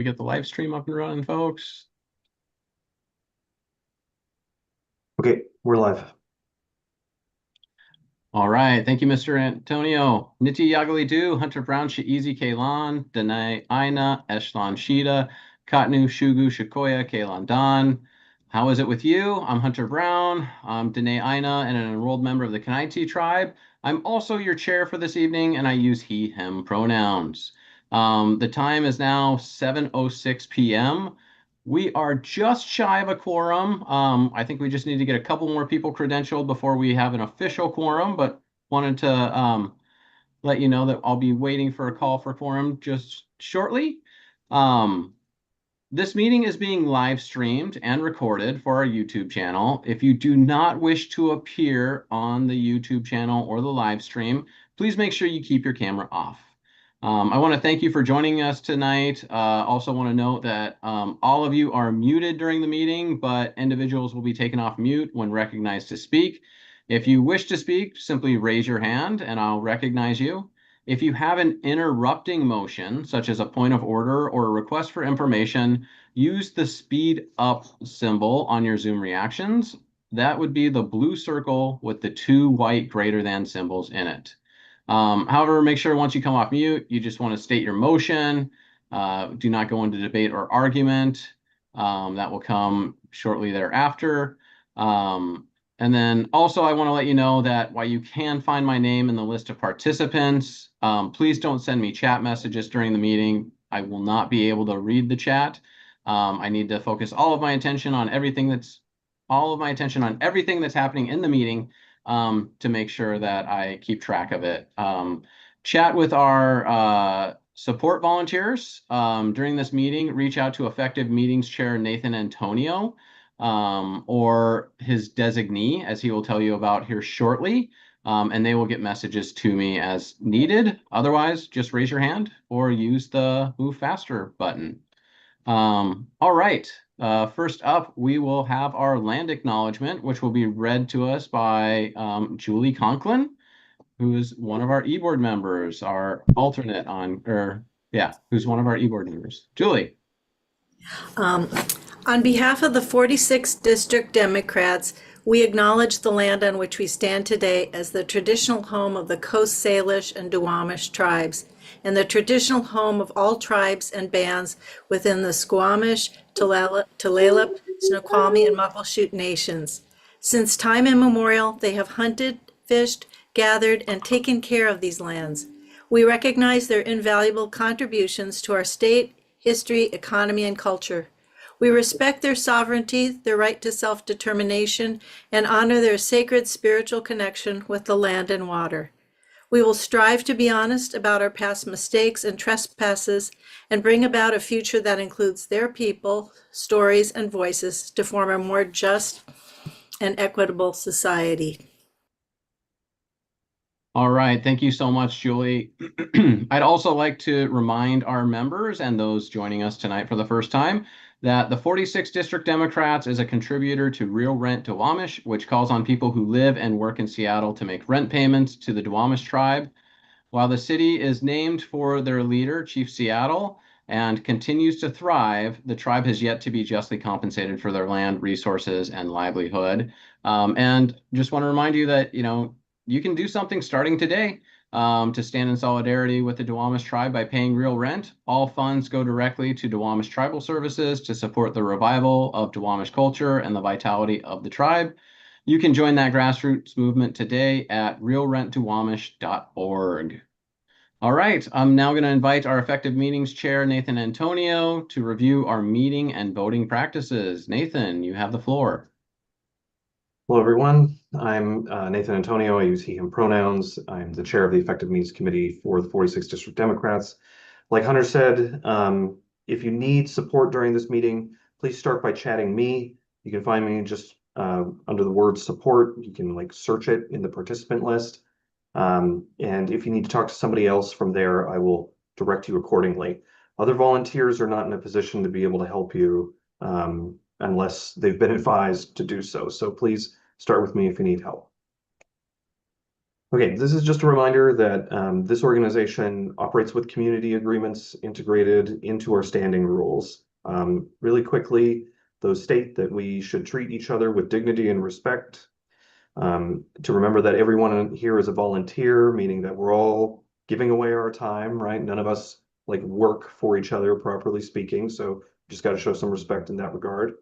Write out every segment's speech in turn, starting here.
We get the live stream up and running, folks. Okay, we're live. All right. Thank you, Mr. Antonio. Niti Yagali Du, Hunter Brown, Shaizi Kalan, Danae Aina, Eshlan Shida, Katnu Shugu Shikoya, Kalan Don. How is it with you? I'm Hunter Brown. I'm Danae Aina and an enrolled member of the Kanaiti tribe. I'm also your chair for this evening, and I use he, him pronouns. The time is now 7:06 p.m. We are just shy of a quorum. I think we just need to get a couple more people credentialed before we have an official quorum, but wanted to let you know that I'll be waiting for a call for quorum just shortly. This meeting is being live streamed and recorded for our YouTube channel. If you do not wish to appear on the YouTube channel or the live stream, please make sure you keep your camera off. I want to thank you for joining us tonight. Also want to note that all of you are muted during the meeting, but individuals will be taken off mute when recognized to speak. If you wish to speak, simply raise your hand and I'll recognize you. If you have an interrupting motion, such as a point of order or a request for information, use the speed up symbol on your Zoom reactions. That would be the blue circle with the two white greater than symbols in it. However, make sure once you come off mute, you just want to state your motion. Do not go into debate or argument. That will come shortly thereafter. And then also I want to let you know that while you can find my name in the list of participants, please don't send me chat messages during the meeting. I will not be able to read the chat. I need to focus all of my attention on everything that's happening in the meeting to make sure that I keep track of it. Chat with our support volunteers during this meeting. Reach out to Effective Meetings Chair Nathan Antonio or his designee, as he will tell you about here shortly, and they will get messages to me as needed. Otherwise, just raise your hand or use the Move Faster button. All right. First up, we will have our land acknowledgement, which will be read to us by Julie Conklin, who is one of our e-board members, our alternate who's one of our e-board members. Julie. On behalf of the 46th District Democrats, we acknowledge the land on which we stand today as the traditional home of the Coast Salish and Duwamish tribes, and the traditional home of all tribes and bands within the Squamish, Tulalip, Snoqualmie, and Muckleshoot nations. Since time immemorial, they have hunted, fished, gathered, and taken care of these lands. We recognize their invaluable contributions to our state, history, economy, and culture. We respect their sovereignty, their right to self-determination, and honor their sacred spiritual connection with the land and water. We will strive to be honest about our past mistakes and trespasses and bring about a future that includes their people, stories, and voices to form a more just and equitable society. All right. Thank you so much, Julie. I'd also like to remind our members and those joining us tonight for the first time that the 46th District Democrats is a contributor to Real Rent Duwamish, which calls on people who live and work in Seattle to make rent payments to the Duwamish tribe. While the city is named for their leader, Chief Seattle, and continues to thrive, the tribe has yet to be justly compensated for their land, resources, and livelihood. And just want to remind you that, you can do something starting today to stand in solidarity with the Duwamish tribe by paying real rent. All funds go directly to Duwamish Tribal Services to support the revival of Duwamish culture and the vitality of the tribe. You can join that grassroots movement today at realrentduwamish.org. All right, I'm now going to invite our Effective Meetings Chair, Nathan Antonio, to review our meeting and voting practices. Nathan, you have the floor. Hello, everyone. I'm Nathan Antonio. I use he, him pronouns. I'm the chair of the Effective Meetings Committee for the 46th District Democrats. Like Hunter said, if you need support during this meeting, please start by chatting me. You can find me just under the word support. You can search it in the participant list. And if you need to talk to somebody else from there, I will direct you accordingly. Other volunteers are not in a position to be able to help you unless they've been advised to do so. So please start with me if you need help. Okay, this is just a reminder that this organization operates with community agreements integrated into our standing rules. Really quickly, those state that we should treat each other with dignity and respect. To remember that everyone here is a volunteer, meaning that we're all giving away our time, right? None of us like work for each other, properly speaking. So just got to show some respect in that regard.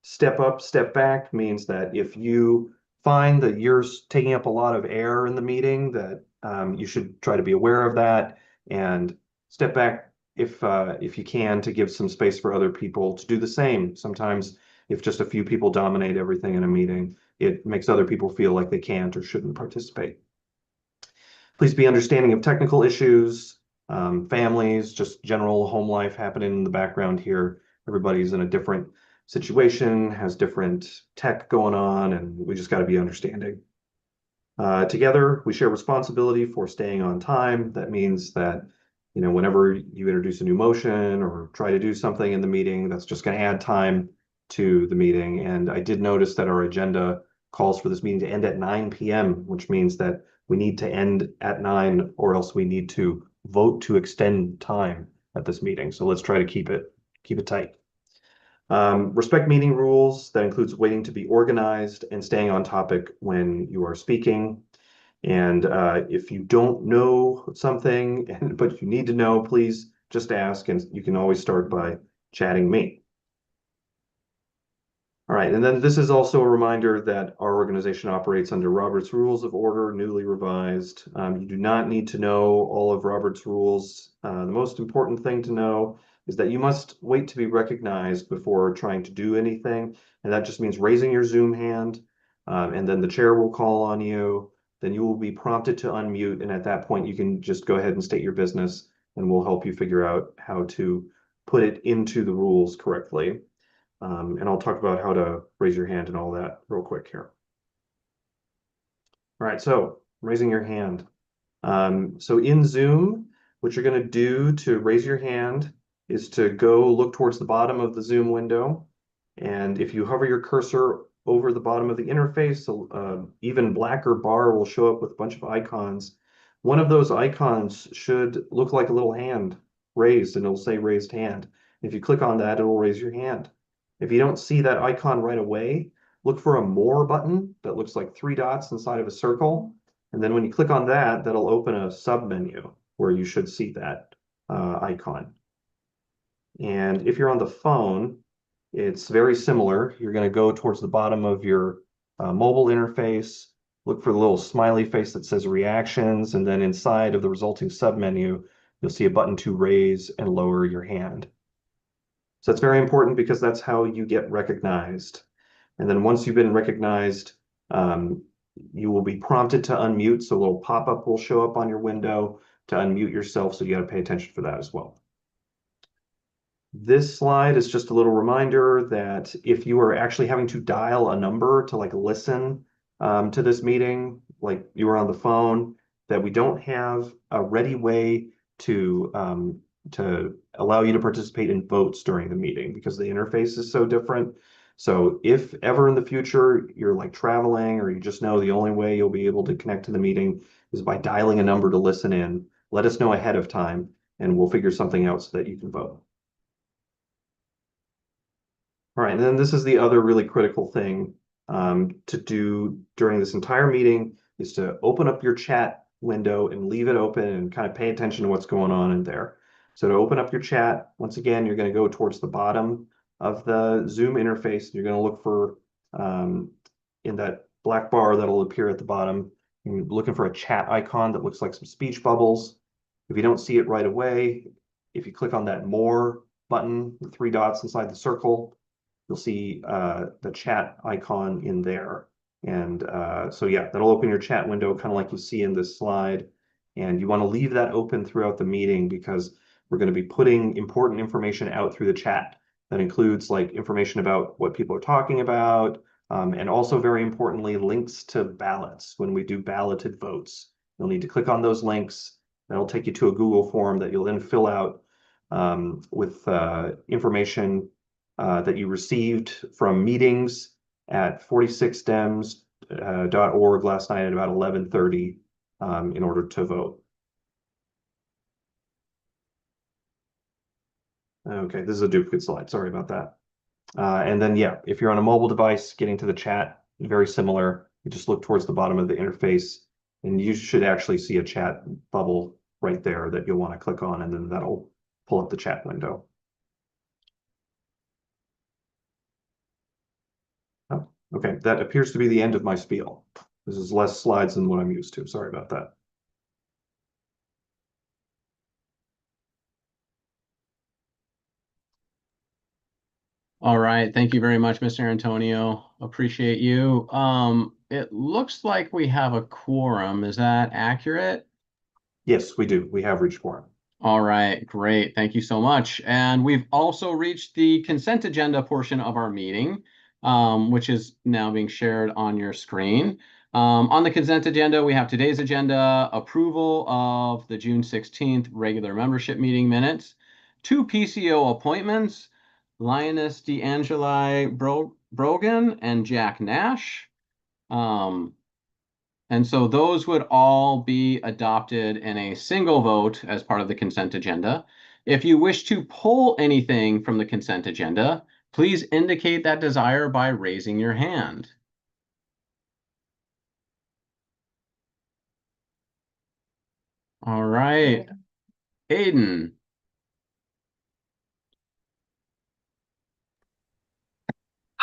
Step up, step back means that if you find that you're taking up a lot of air in the meeting, that you should try to be aware of that and step back if you can to give some space for other people to do the same. Sometimes if just a few people dominate everything in a meeting, it makes other people feel like they can't or shouldn't participate. Please be understanding of technical issues, families, just general home life happening in the background here. Everybody's in a different situation, has different tech going on, and we just got to be understanding. Together, we share responsibility for staying on time. That means that, whenever you introduce a new motion or try to do something in the meeting, that's just going to add time to the meeting. And I did notice that our agenda calls for this meeting to end at 9 p.m., which means that we need to end at 9 or else we need to vote to extend time at this meeting. So let's try to keep it tight. Respect meeting rules. That includes waiting to be organized and staying on topic when you are speaking. And if you don't know something, but you need to know, please just ask, and you can always start by chatting me. All right, and then this is also a reminder that our organization operates under Robert's Rules of Order, newly revised. You do not need to know all of Robert's rules. The most important thing to know is that you must wait to be recognized before trying to do anything. And that just means raising your Zoom hand, and then the chair will call on you. Then you will be prompted to unmute. And at that point, you can just go ahead and state your business, and we'll help you figure out how to put it into the rules correctly. And I'll talk about how to raise your hand and all that real quick here. All right, so raising your hand. So in Zoom, what you're going to do to raise your hand is to go look towards the bottom of the Zoom window. And if you hover your cursor over the bottom of the interface, even blacker bar will show up with a bunch of icons. One of those icons should look like a little hand raised, and it'll say raised hand. If you click on that, it will raise your hand. If you don't see that icon right away, look for a more button that looks like 3 dots inside of a circle. And then when you click on that, that'll open a submenu where you should see that icon. And if you're on the phone, it's very similar. You're going to go towards the bottom of your mobile interface, look for the little smiley face that says reactions, and then inside of the resulting submenu, you'll see a button to raise and lower your hand. So that's very important because that's how you get recognized. And then once you've been recognized, you will be prompted to unmute. So a little pop-up will show up on your window to unmute yourself. So you got to pay attention for that as well. This slide is just a little reminder that if you are actually having to dial a number to listen to this meeting, like you were on the phone, that we don't have a ready way to allow you to participate in votes during the meeting because the interface is so different. So if ever in the future you're traveling or you just know the only way you'll be able to connect to the meeting is by dialing a number to listen in, let us know ahead of time and we'll figure something out so that you can vote. All right, and then this is the other really critical thing to do during this entire meeting is to open up your chat window and leave it open and kind of pay attention to what's going on in there. So to open up your chat, once again, you're going to go towards the bottom of the Zoom interface. You're going to look for, in that black bar that'll appear at the bottom, you're looking for a chat icon that looks like some speech bubbles. If you don't see it right away, if you click on that more button, the 3 dots inside the circle, you'll see the chat icon in there. And so yeah, that'll open your chat window kind of like you see in this slide. And you want to leave that open throughout the meeting because we're going to be putting important information out through the chat. That includes information about what people are talking about, and also very importantly, links to ballots when we do balloted votes. You'll need to click on those links. That'll take you to a Google form that you'll then fill out with information that you received from meetings at 46dems.org last night at about 11:30 in order to vote. Okay, this is a duplicate slide. Sorry about that. And then, yeah, if you're on a mobile device, getting to the chat, very similar. You just look towards the bottom of the interface, and you should actually see a chat bubble right there that you'll want to click on, and then that'll pull up the chat window. Oh, okay, that appears to be the end of my spiel. This is less slides than what I'm used to. Sorry about that. All right. Thank you very much, Mr. Antonio. Appreciate you. It looks like we have a quorum. Is that accurate? Yes, we do. We have reached quorum. All right, great. Thank you so much. And we've also reached the consent agenda portion of our meeting, which is now being shared on your screen. On the consent agenda, we have today's agenda, approval of the June 16th regular membership meeting minutes, 2 PCO appointments, Lioness DeAngeli Brogan and Jack Nash. And so those would all be adopted in a single vote as part of the consent agenda. If you wish to pull anything from the consent agenda, please indicate that desire by raising your hand. All right, Aiden.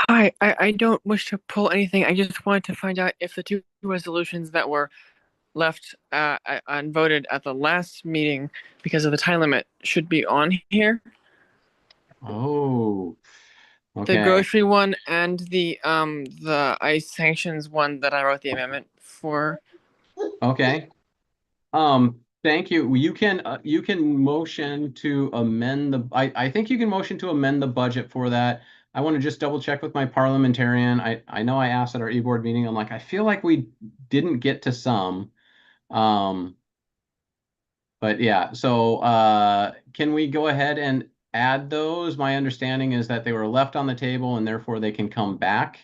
Hi, I don't wish to pull anything. I just wanted to find out if the 2 resolutions that were left unvoted at the last meeting because of the time limit should be on here. Oh, The okay. grocery one and the ICE sanctions one that I wrote the amendment for. Okay. Thank you. You can motion to amend the, I think you can motion to amend the budget for that. I want to just double check with my parliamentarian. I know I asked at our e-board meeting, I'm like, I feel like we didn't get to some. But yeah, so can we go ahead and add those? My understanding is that they were left on the table and therefore they can come back.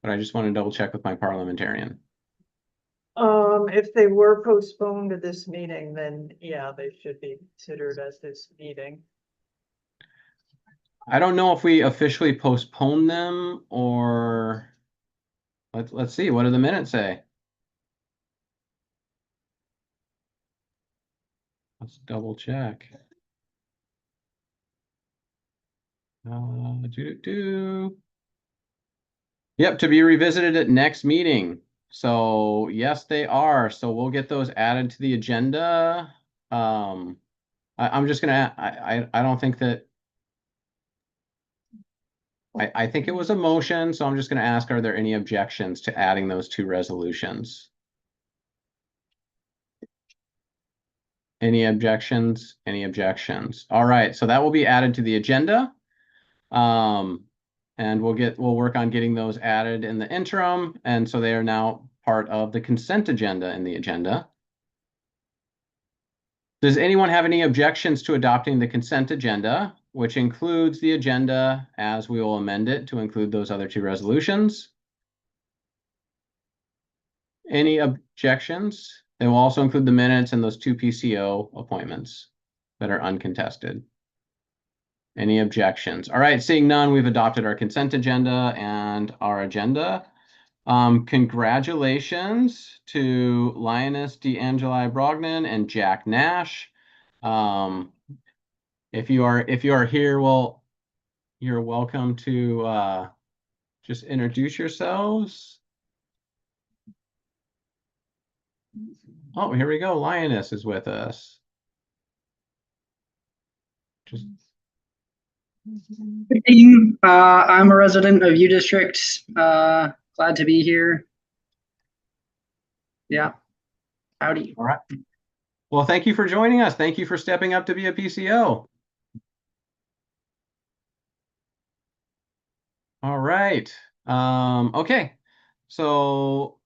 But I just want to double check with my parliamentarian. If they were postponed to this meeting, then yeah, they should be considered as this meeting. I don't know if we officially postpone them or let's see, what do the minutes say? Let's double check. Yep, to be revisited at next meeting. So yes, they are. So we'll get those added to the agenda. I'm just gonna, I don't think that, I think it was a motion, so I'm just gonna ask, are there any objections to adding those 2 resolutions? Any objections? Any objections? All right, so that will be added to the agenda. And we'll work on getting those added in the interim, and so they are now part of the consent agenda in the agenda. Does anyone have any objections to adopting the consent agenda, which includes the agenda as we will amend it to include those other 2 resolutions? Any objections? They will also include the minutes and those 2 PCO appointments that are uncontested. Any objections? All right, seeing none, we've adopted our consent agenda and our agenda. Congratulations to Lioness DeAngeli Brognan and Jack Nash. If you are here, well, you're welcome to just introduce yourselves. Oh, here we go. Lioness is with us. Just Good evening. I'm a resident of U District. Glad to be here. Yeah. Howdy. all right. Well, thank you for joining us. Thank you for stepping up to be a PCO. All right. Okay. So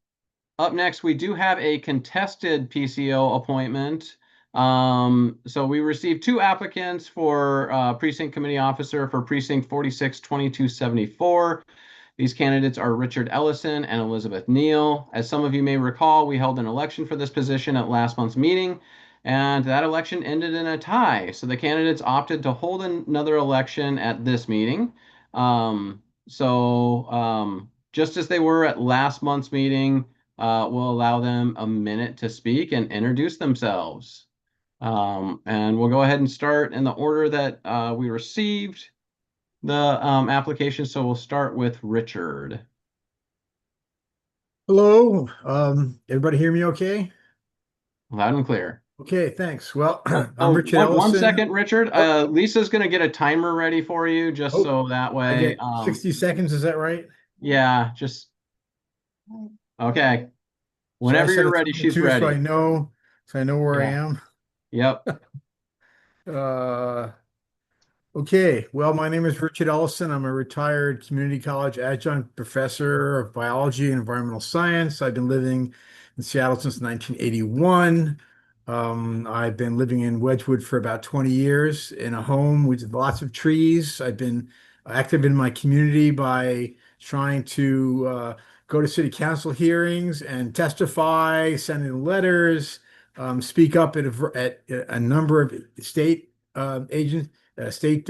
up next, we do have a contested PCO appointment. So we received 2 applicants for precinct committee officer for precinct 462274. These candidates are Richard Ellison and Elizabeth Neal. As some of you may recall, we held an election for this position at last month's meeting, and that election ended in a tie. So the candidates opted to hold another election at this meeting. Just as they were at last month's meeting, we'll allow them a minute to speak and introduce themselves. And we'll go ahead and start in the order that we received the application. So we'll start with Richard. Hello, everybody hear me okay? Loud and clear. Okay, thanks. Well, Oh, I'm Richard one Ellison. second, Richard. Oh. Lisa's going to get a timer ready for you just Oh, so that I way. get 60 seconds, is that right? Yeah, just okay. Should I Whenever set you're a ready, timer she's too, ready. so I know where I Yeah. am? Yep. Okay, well, my name is Richard Ellison. I'm a retired community college adjunct professor of biology and environmental science. I've been living in Seattle since 1981. I've been living in Wedgwood for about 20 years in a home with lots of trees. I've been active in my community by trying to go to city council hearings and testify, send in letters, speak up at a number of state state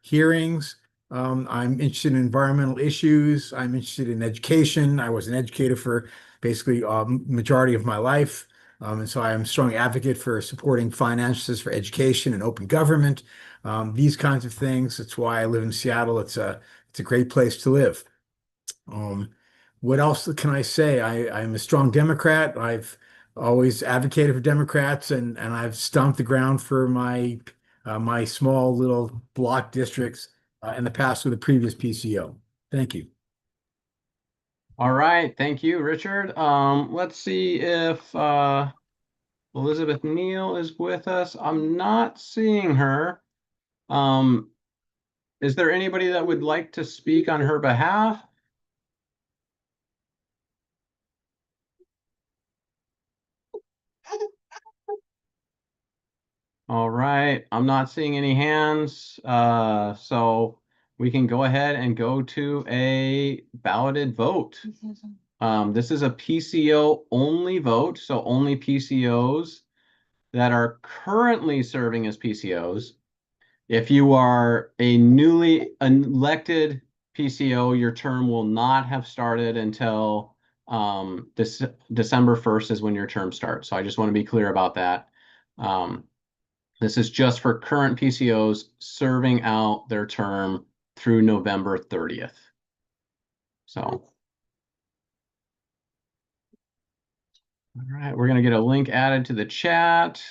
hearings. I'm interested in environmental issues. I'm interested in education. I was an educator for basically majority of my life. And so I am a strong advocate for supporting finances for education and open government, these kinds of things. That's why I live in Seattle. It's a great place to live. Um, what else can I say? I'm a strong Democrat. I've always advocated for Democrats, and I've stomped the ground for my small little block districts in the past with the previous PCO. Thank you. All right. Thank you, Richard. Let's see if Elizabeth Neal is with us. I'm not seeing her. Is there anybody that would like to speak on her behalf? All right, I'm not seeing any hands, so we can go ahead and go to a balloted vote. This is a PCO only vote, so only PCOs that are currently serving as PCOs. If you are a newly elected PCO, your term will not have started until December 1st is when your term starts. So I just want to be clear about that. This is just for current PCOs serving out their term through November 30th. So, all right, we're going to get a link added to the chat.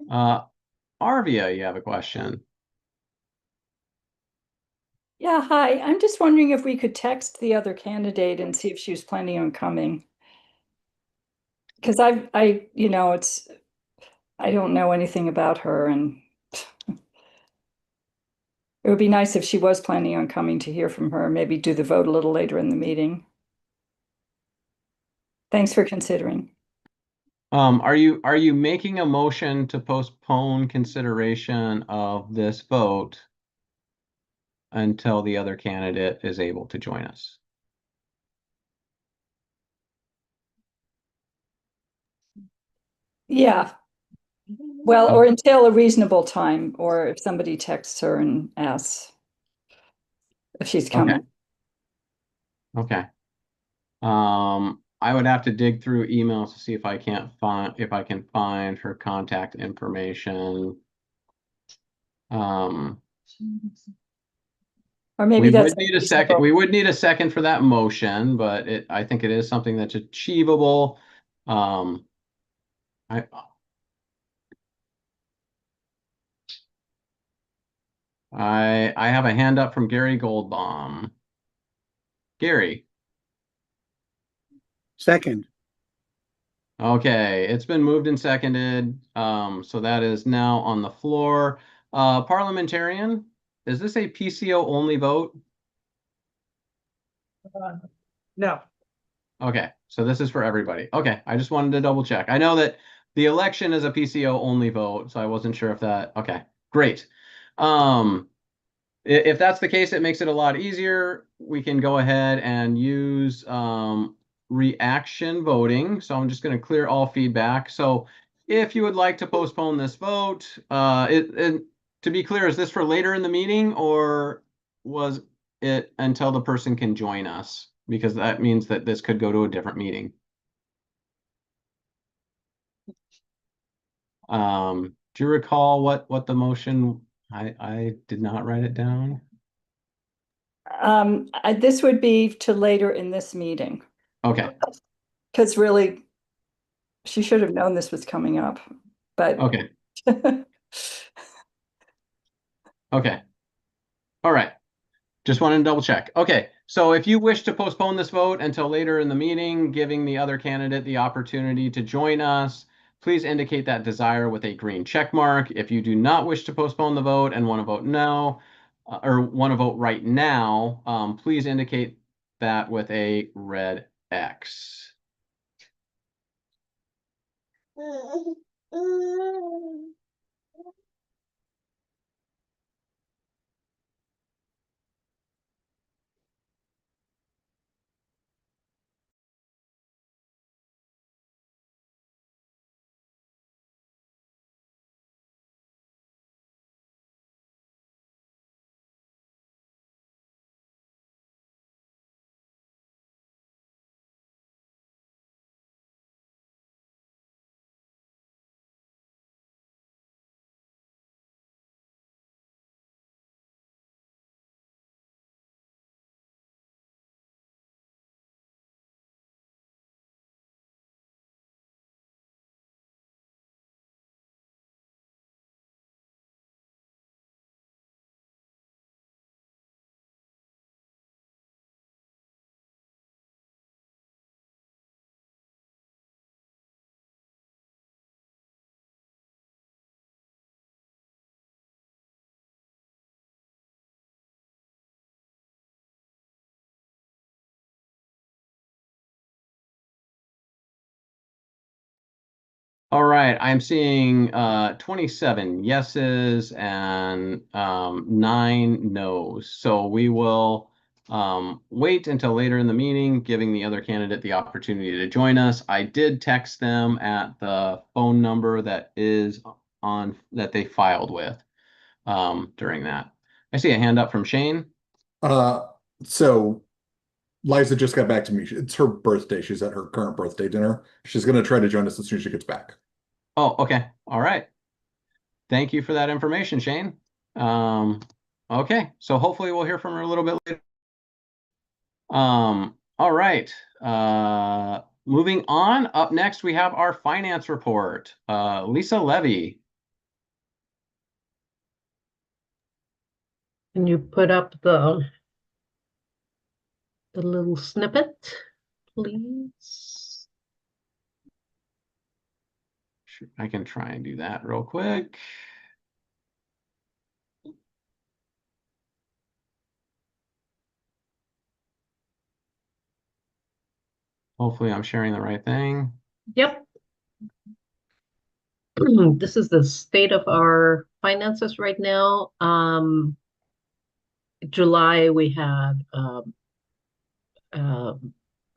Arvia, you have a question. Yeah, hi. I'm just wondering if we could text the other candidate and see if she was planning on coming. Because I don't know anything about her, and it would be nice if she was planning on coming to hear from her, maybe do the vote a little later in the meeting. Thanks for considering. Are you making a motion to postpone consideration of this vote until the other candidate is able to join us? Yeah. Well, or until a reasonable time, or if somebody texts her and asks if she's coming. Okay. I would have to dig through emails to see if I can find her contact information. Or maybe We that's would need a second. We would need a second for that motion, but I think it is something that's achievable. I have a hand up from Gary Goldbaum. Gary. Second. Okay, it's been moved and seconded. So that is now on the floor. Parliamentarian, is this a PCO only vote? No. Okay, so this is for everybody. Okay, I just wanted to double check. I know that the election is a PCO only vote, so I wasn't sure if that, okay. Great. If that's the case, it makes it a lot easier. We can go ahead and use reaction voting. So I'm just going to clear all feedback. So if you would like to postpone this vote, to be clear, is this for later in the meeting or was it until the person can join us? Because that means that this could go to a different meeting. Do you recall what the motion? I did not write it down. This would be to later in this meeting, Okay. because really, she should have known this was coming up, but Okay. Okay. All right. Just wanted to double check. Okay. So if you wish to postpone this vote until later in the meeting, giving the other candidate the opportunity to join us, please indicate that desire with a green check mark. If you do not wish to postpone the vote and want to vote no, or want to vote right now, please indicate that with a red X. All right, I'm seeing 27 yeses and 9 noes. So we will wait until later in the meeting, giving the other candidate the opportunity to join us. I did text them at the phone number that is on that they filed with during that. I see a hand up from Shane. So Liza just got back to me. It's her birthday. She's at her current birthday dinner. She's going to try to join us as soon as she gets back. Oh, okay. All right. Thank you for that information, Shane. Okay, so hopefully we'll hear from her a little bit later. All right. Moving on. Up next, we have our finance report. Lisa Levy. Can you put up the little snippet, please? I can try and do that real quick. Hopefully I'm sharing the right thing. Yep. This is the state of our finances right now. July, we had a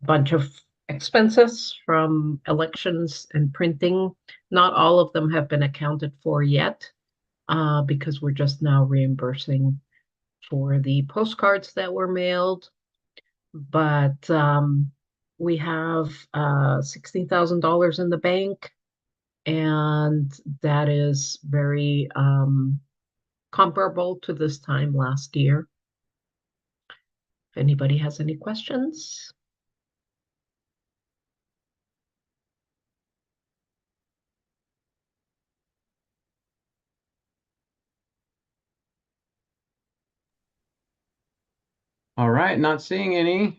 bunch of expenses from elections and printing. Not all of them have been accounted for yet, because we're just now reimbursing for the postcards that were mailed. But we have $16,000 in the bank, and that is very comparable to this time last year. If anybody has any questions. All right, not seeing any.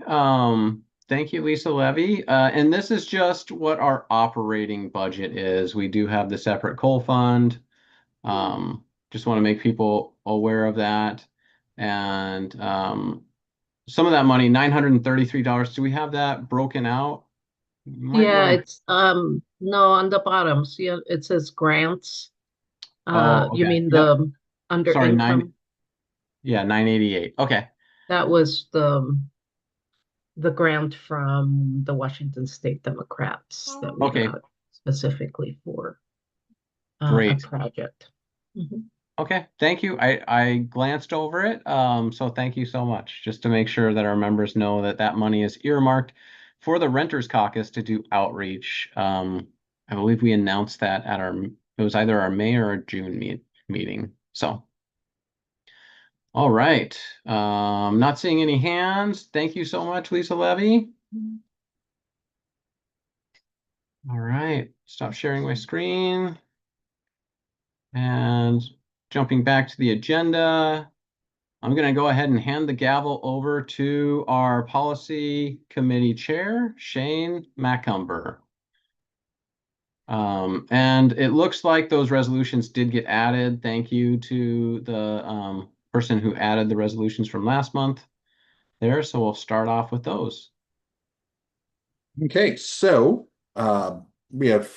Thank you, Lisa Levy. And this is just what our operating budget is. We do have the separate coal fund. Just want to make people aware of that. And some of that money, $933. Do we have that broken out? Yeah, it's no, on the bottom. See, it says grants. Oh, You okay. mean Yep. under Sorry, income. 988. Okay. That was the grant from the Washington State Democrats that we Okay, got specifically for a great. project. Mhm. Okay, thank you. I glanced over it. So thank you so much. Just to make sure that our members know that that money is earmarked for the Renters Caucus to do outreach. I believe we announced that at it was either our May or our June meeting. So, all right. Not seeing any hands. Thank you so much, Lisa Levy. All right, stop sharing my screen. And jumping back to the agenda, I'm going to go ahead and hand the gavel over to our policy committee chair, Shane Macumber. And it looks like those resolutions did get added. Thank you to the person who added the resolutions from last month there. So we'll start off with those. Okay, so we have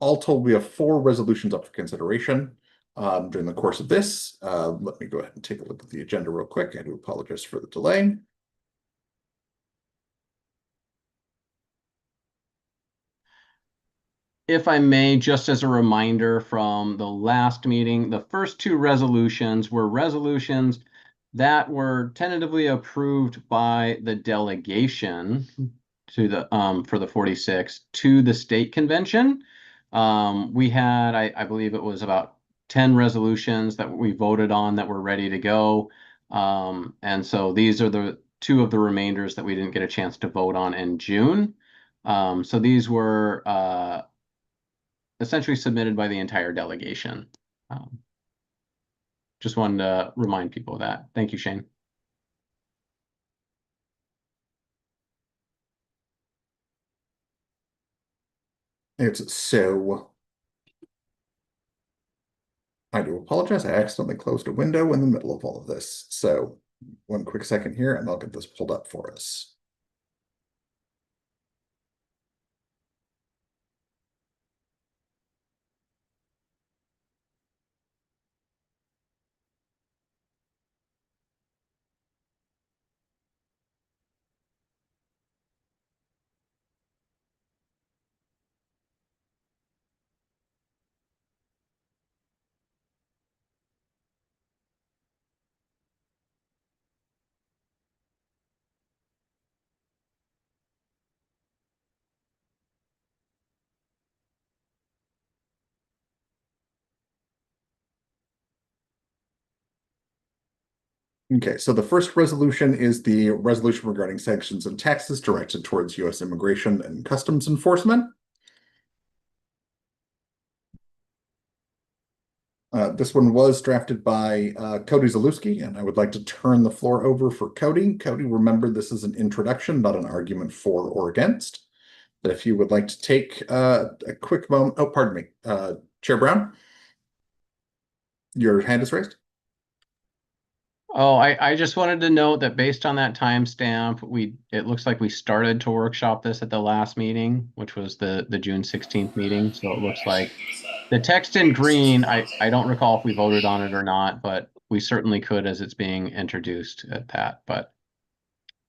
all told, we have 4 resolutions up for consideration during the course of this. Let me go ahead and take a look at the agenda real quick. I do apologize for the delay. If I may, just as a reminder from the last meeting, the first 2 resolutions were resolutions that were tentatively approved by the delegation to the for the 46 to the state convention. We had, I believe it was about 10 resolutions that we voted on that were ready to go. And so these are the 2 of the remainders that we didn't get a chance to vote on in June. So these were essentially submitted by the entire delegation. Just wanted to remind people of that. Thank you, Shane. I do apologize. I accidentally closed a window in the middle of all of this. So one quick second here and I'll get this pulled up for us. Okay, so the first resolution is the resolution regarding sanctions and taxes directed towards U.S. Immigration and Customs Enforcement. This one was drafted by Cody Zalewski, and I would like to turn the floor over for Cody. Cody, remember this is an introduction, not an argument for or against. But if you would like to take a quick moment, oh, pardon me, Chair Brown, your hand is raised. Oh, I just wanted to note that based on that timestamp, it looks like we started to workshop this at the last meeting, which was the June 16th meeting. So it looks like the text in green, I don't recall if we voted on it or not, but we certainly could as it's being introduced at that. But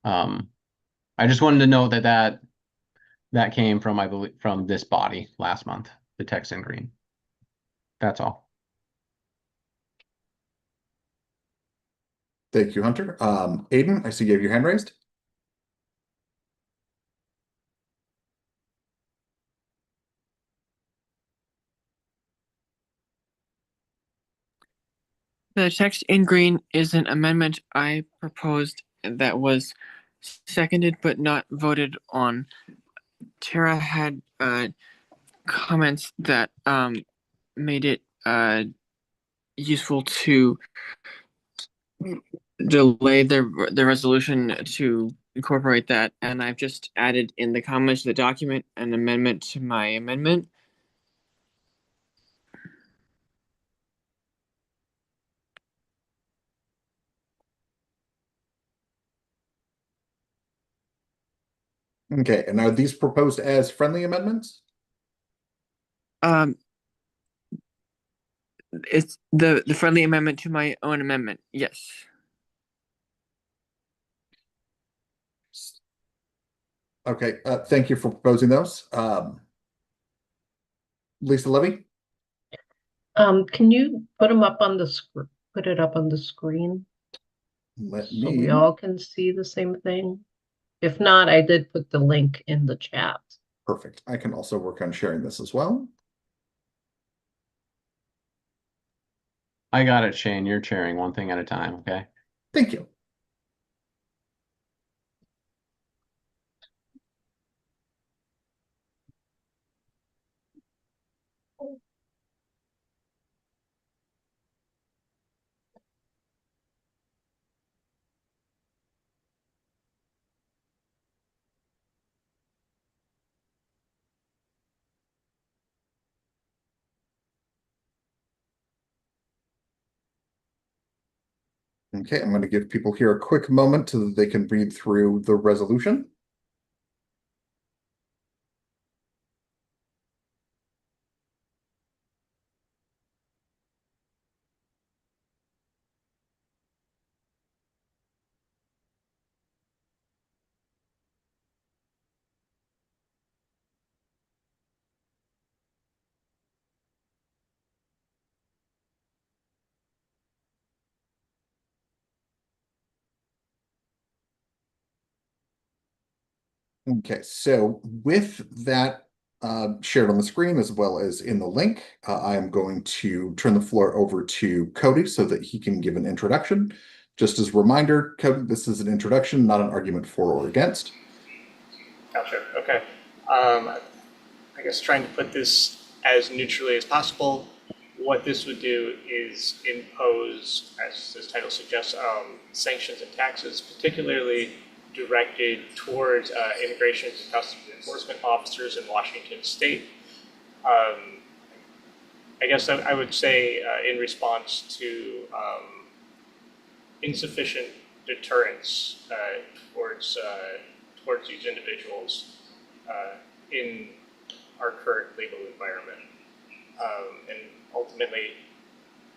I just wanted to note that came from, I believe, from this body last month, the text in green. That's all. Thank you, Hunter. Aiden, I see you have your hand raised. The text in green is an amendment I proposed that was seconded but not voted on. Tara had comments that made it useful to delay the resolution to incorporate that, and I've just added in the comments of the document an amendment to my amendment. Okay, and are these proposed as friendly amendments? It's the friendly amendment to my own amendment. Yes. Okay, thank you for proposing those. Lisa Levy? Can you put them up on the put it up on the screen Let so we me, all can see the same thing? If not, I did put the link in the chat. perfect. I can also work on sharing this as well. I got it, Shane. You're sharing one thing at a time, okay? Thank you. Okay, I'm going to give people here a quick moment so that they can read through the resolution. Okay, so with that shared on the screen as well as in the link, I am going to turn the floor over to Cody so that he can give an introduction. Just as a reminder, Cody, this is an introduction, not an argument for or against. Gotcha. Okay. I guess trying to put this as neutrally as possible, what this would do is impose, as this title suggests, sanctions and taxes, particularly directed towards immigration and customs enforcement officers in Washington State. I guess I would say in response to insufficient deterrence towards these individuals in our current legal environment, and ultimately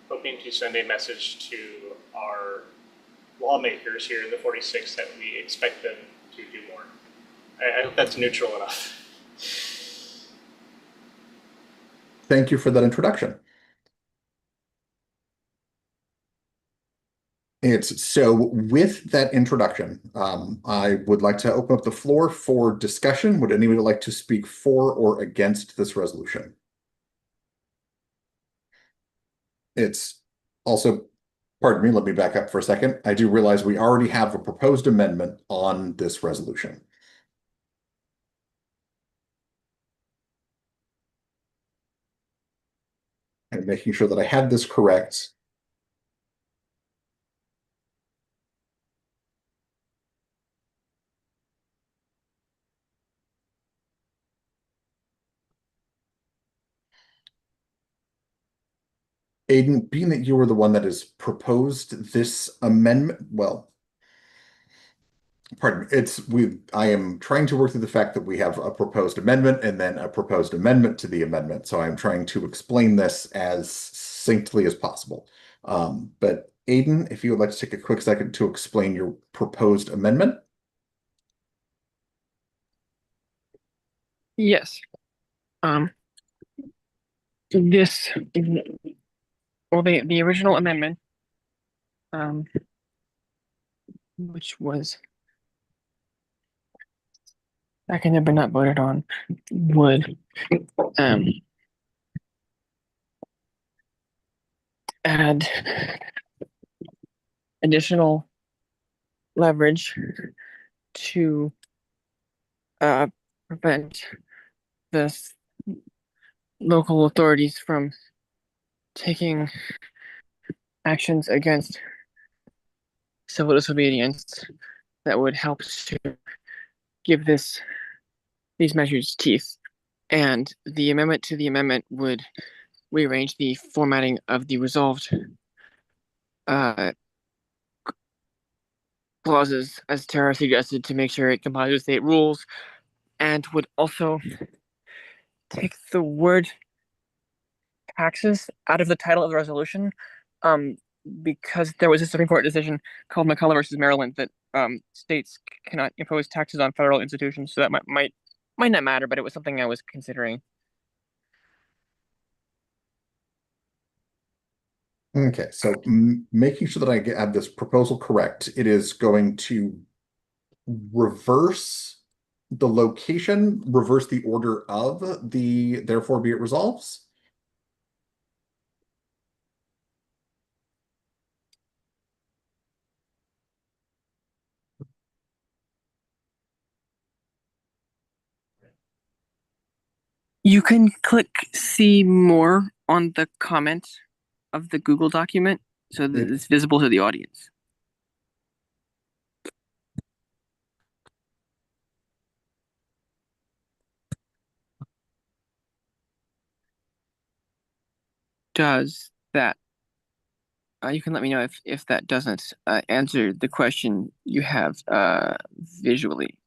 hoping to send a message to our lawmakers here in the 46th that we expect them to do more. I hope that's neutral enough. Thank you for that introduction. So with that introduction, I would like to open up the floor for discussion. Would anybody like to speak for or against this resolution? It's also, pardon me, let me back up for a second. I do realize we already have a proposed amendment on this resolution. And making sure that I have this correct. Aiden, being that you were the one that has proposed this amendment, well, pardon me, I am trying to work through the fact that we have a proposed amendment and then a proposed amendment to the amendment. So I'm trying to explain this as succinctly as possible. But Aiden, if you would like to take a quick second to explain your proposed amendment. Yes. This, well, the original amendment, which was seconded but not voted on, would add additional leverage to prevent the local authorities from taking actions against civil disobedience that would help to give these measures teeth. And the amendment to the amendment would rearrange the formatting of the resolved clauses, as Tara suggested, to make sure it complies with state rules, and would also take the word taxes out of the title of the resolution, because there was a Supreme Court decision called McCullough versus Maryland that states cannot impose taxes on federal institutions. So that might not matter, but it was something I was considering. Okay, so making sure that I have this proposal correct, it is going to reverse the location, reverse the order of the therefore be it resolves. You can click see more on the comment of the Google document so that it's visible to the audience. Does that you can let me know if that doesn't answer the question you have visually.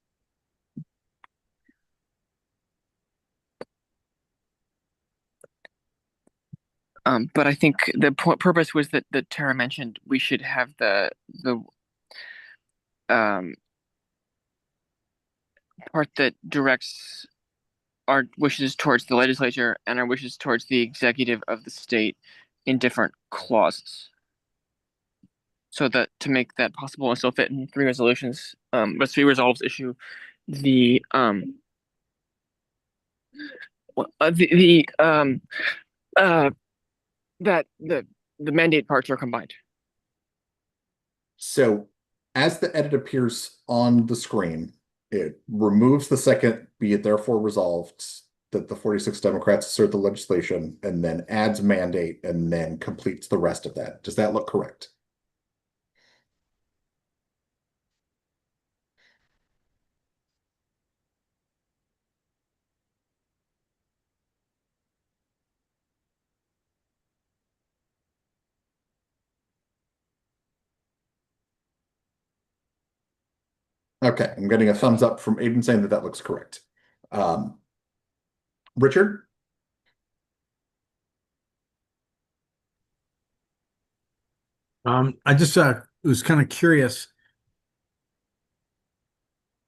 But I think the purpose was that Tara mentioned we should have the part that directs our wishes towards the legislature and our wishes towards the executive of the state in different clauses. So that to make that possible and still fit in 3 resolutions, but 3 resolves issue the that the mandate parts are combined. So as the edit appears on the screen, it removes the second be it therefore resolved that the 46 Democrats assert the legislation and then adds mandate and then completes the rest of that. Does that look correct? Okay, I'm getting a thumbs up from Aiden saying that that looks correct. Richard? I just was kind of curious.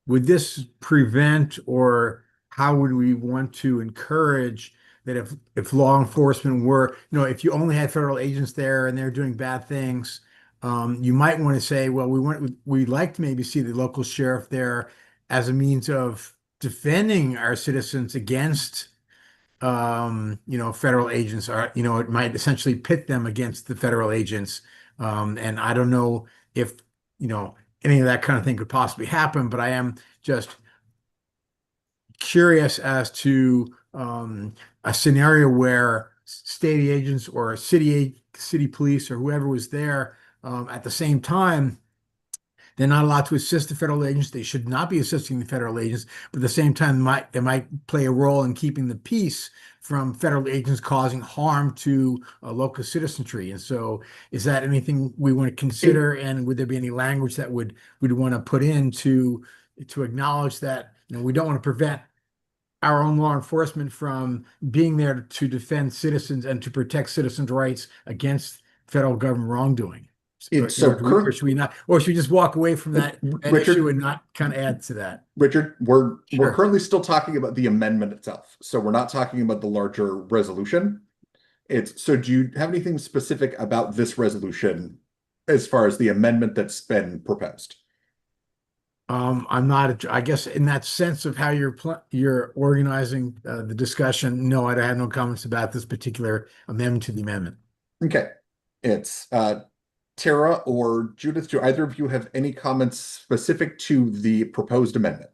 Would this prevent, or how would we want to encourage that if law enforcement were, if you only had federal agents there and they're doing bad things, you might want to say, well, we'd like to maybe see the local sheriff there as a means of defending our citizens against federal agents. Are, it might essentially pit them against the federal agents. And I don't know if, any of that kind of thing could possibly happen, but I am just curious as to a scenario where state agents or city police or whoever was there at the same time. They're not allowed to assist the federal agents. They should not be assisting the federal agents, but at the same time, they might play a role in keeping the peace from federal agents causing harm to local citizenry. And so, is that anything we want to consider? And would there be any language that we'd want to put in to acknowledge that we don't want to prevent our own law enforcement from being there to defend citizens and to protect citizens' rights against federal government wrongdoing? Or should we not, or should we just walk away from that Richard, issue and not kind of add to that? Richard, we're currently still talking about the amendment itself. So we're not talking about the larger resolution. So do you have anything specific about this resolution as far as the amendment that's been proposed? I'm not, I guess in that sense of how you're organizing the discussion, no, I have no comments about this particular amendment to the amendment. Okay. It's Tara or Judith, do either of you have any comments specific to the proposed amendment?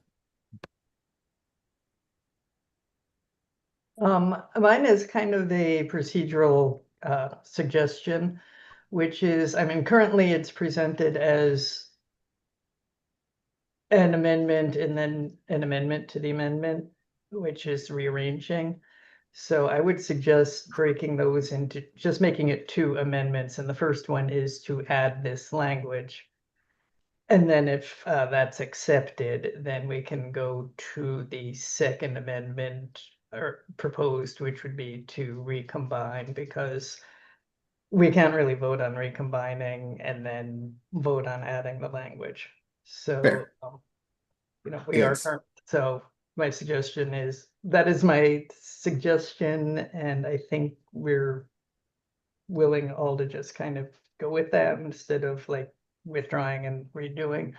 Mine is kind of the procedural suggestion, which is, currently it's presented as an amendment and then an amendment to the amendment, which is rearranging. So I would suggest breaking those into just making it 2 amendments. And the first one is to add this language. And then if that's accepted, then we can go to the second amendment or proposed, which would be to recombine, because we can't really vote on recombining and then vote on adding the language. So, Fair. we are, It's so my suggestion is, that is my suggestion, and I think we're willing all to just kind of go with that instead of like withdrawing and redoing.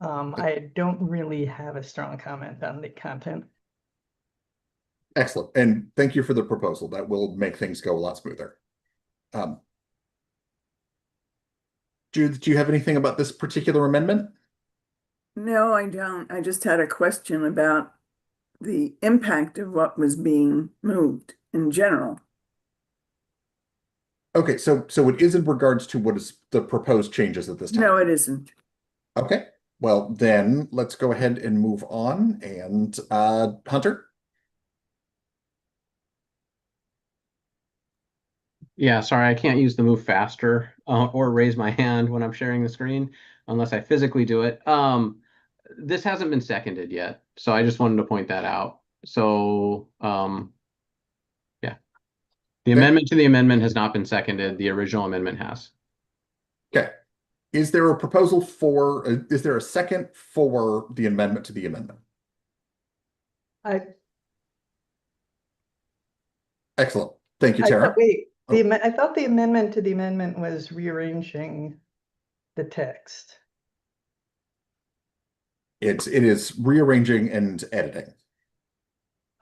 I don't really have a strong comment on the content. excellent. And thank you for the proposal. That will make things go a lot smoother. Judith, do you have anything about this particular amendment? No, I don't. I just had a question about the impact of what was being moved in general. Okay, so it is in regards to what is the proposed changes at this time. No, it isn't. Okay, well then let's go ahead and move on. And Hunter? Yeah, sorry, I can't use the move faster or raise my hand when I'm sharing the screen unless I physically do it. This hasn't been seconded yet, so I just wanted to point that out. So, yeah, the amendment to the amendment has not been seconded. The original amendment has. Okay. Is there a proposal for, is there a second for the amendment to the amendment? Excellent. Thank you, Tara. Wait, I thought the amendment to the amendment was rearranging the text. It is rearranging and editing.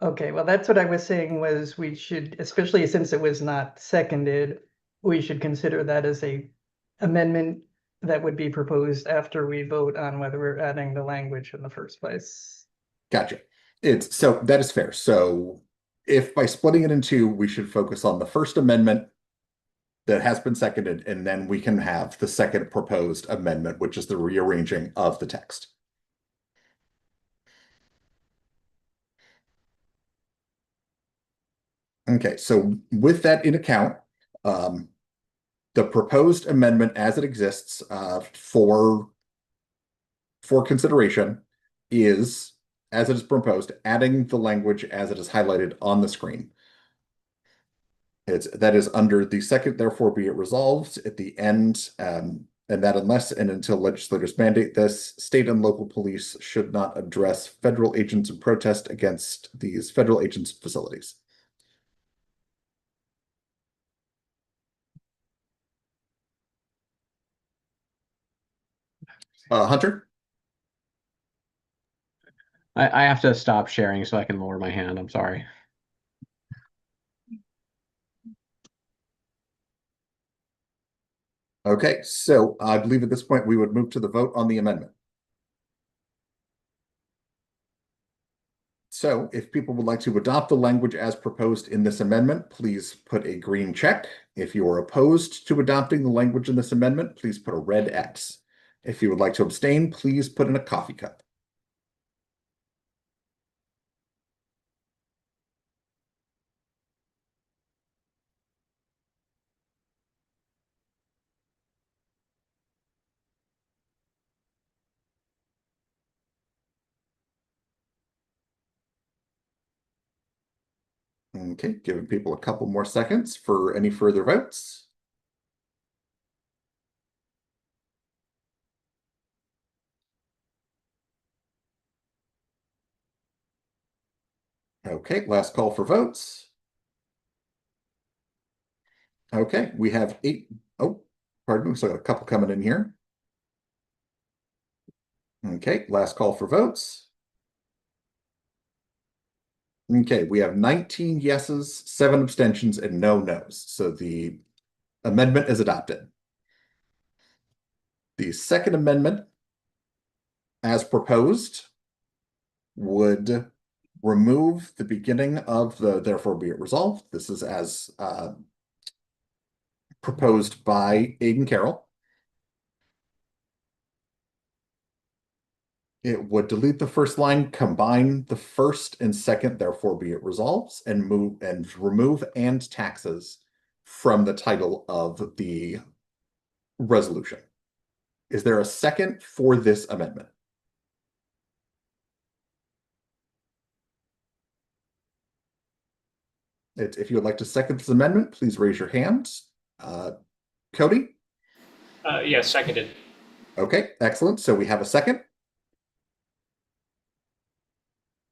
Okay, well, that's what I was saying, was we should, especially since it was not seconded, we should consider that as a amendment that would be proposed after we vote on whether we're adding the language in the first place. Gotcha. So that is fair. So if by splitting it in two, we should focus on the first amendment that has been seconded, and then we can have the second proposed amendment, which is the rearranging of the text. Okay, so with that in account, the proposed amendment as it exists for consideration is, as it is proposed, adding the language as it is highlighted on the screen. That is under the second, therefore be it resolved at the end, and that unless and until legislators mandate this, state and local police should not address federal agents in protest against these federal agents' facilities. Hunter? I have to stop sharing so I can lower my hand. I'm sorry. Okay, so I believe at this point we would move to the vote on the amendment. So if people would like to adopt the language as proposed in this amendment, please put a green check. If you are opposed to adopting the language in this amendment, please put a red X. If you would like to abstain, please put in a coffee cup. Okay, giving people a couple more seconds for any further votes. Okay, last call for votes. Okay, we have 8. Oh, pardon me. So a couple coming in here. Okay, last call for votes. Okay, we have 19 yeses, 7 abstentions, and no nos. So the amendment is adopted. The second amendment, as proposed, would remove the beginning of the therefore be it resolved. This is as proposed by Aidan Carroll. It would delete the first line, combine the first and second, therefore be it resolves, and remove and taxes from the title of the resolution. Is there a second for this amendment? If you would like to second this amendment, please raise your hand. Cody? Yes, seconded. Okay, excellent. So we have a second.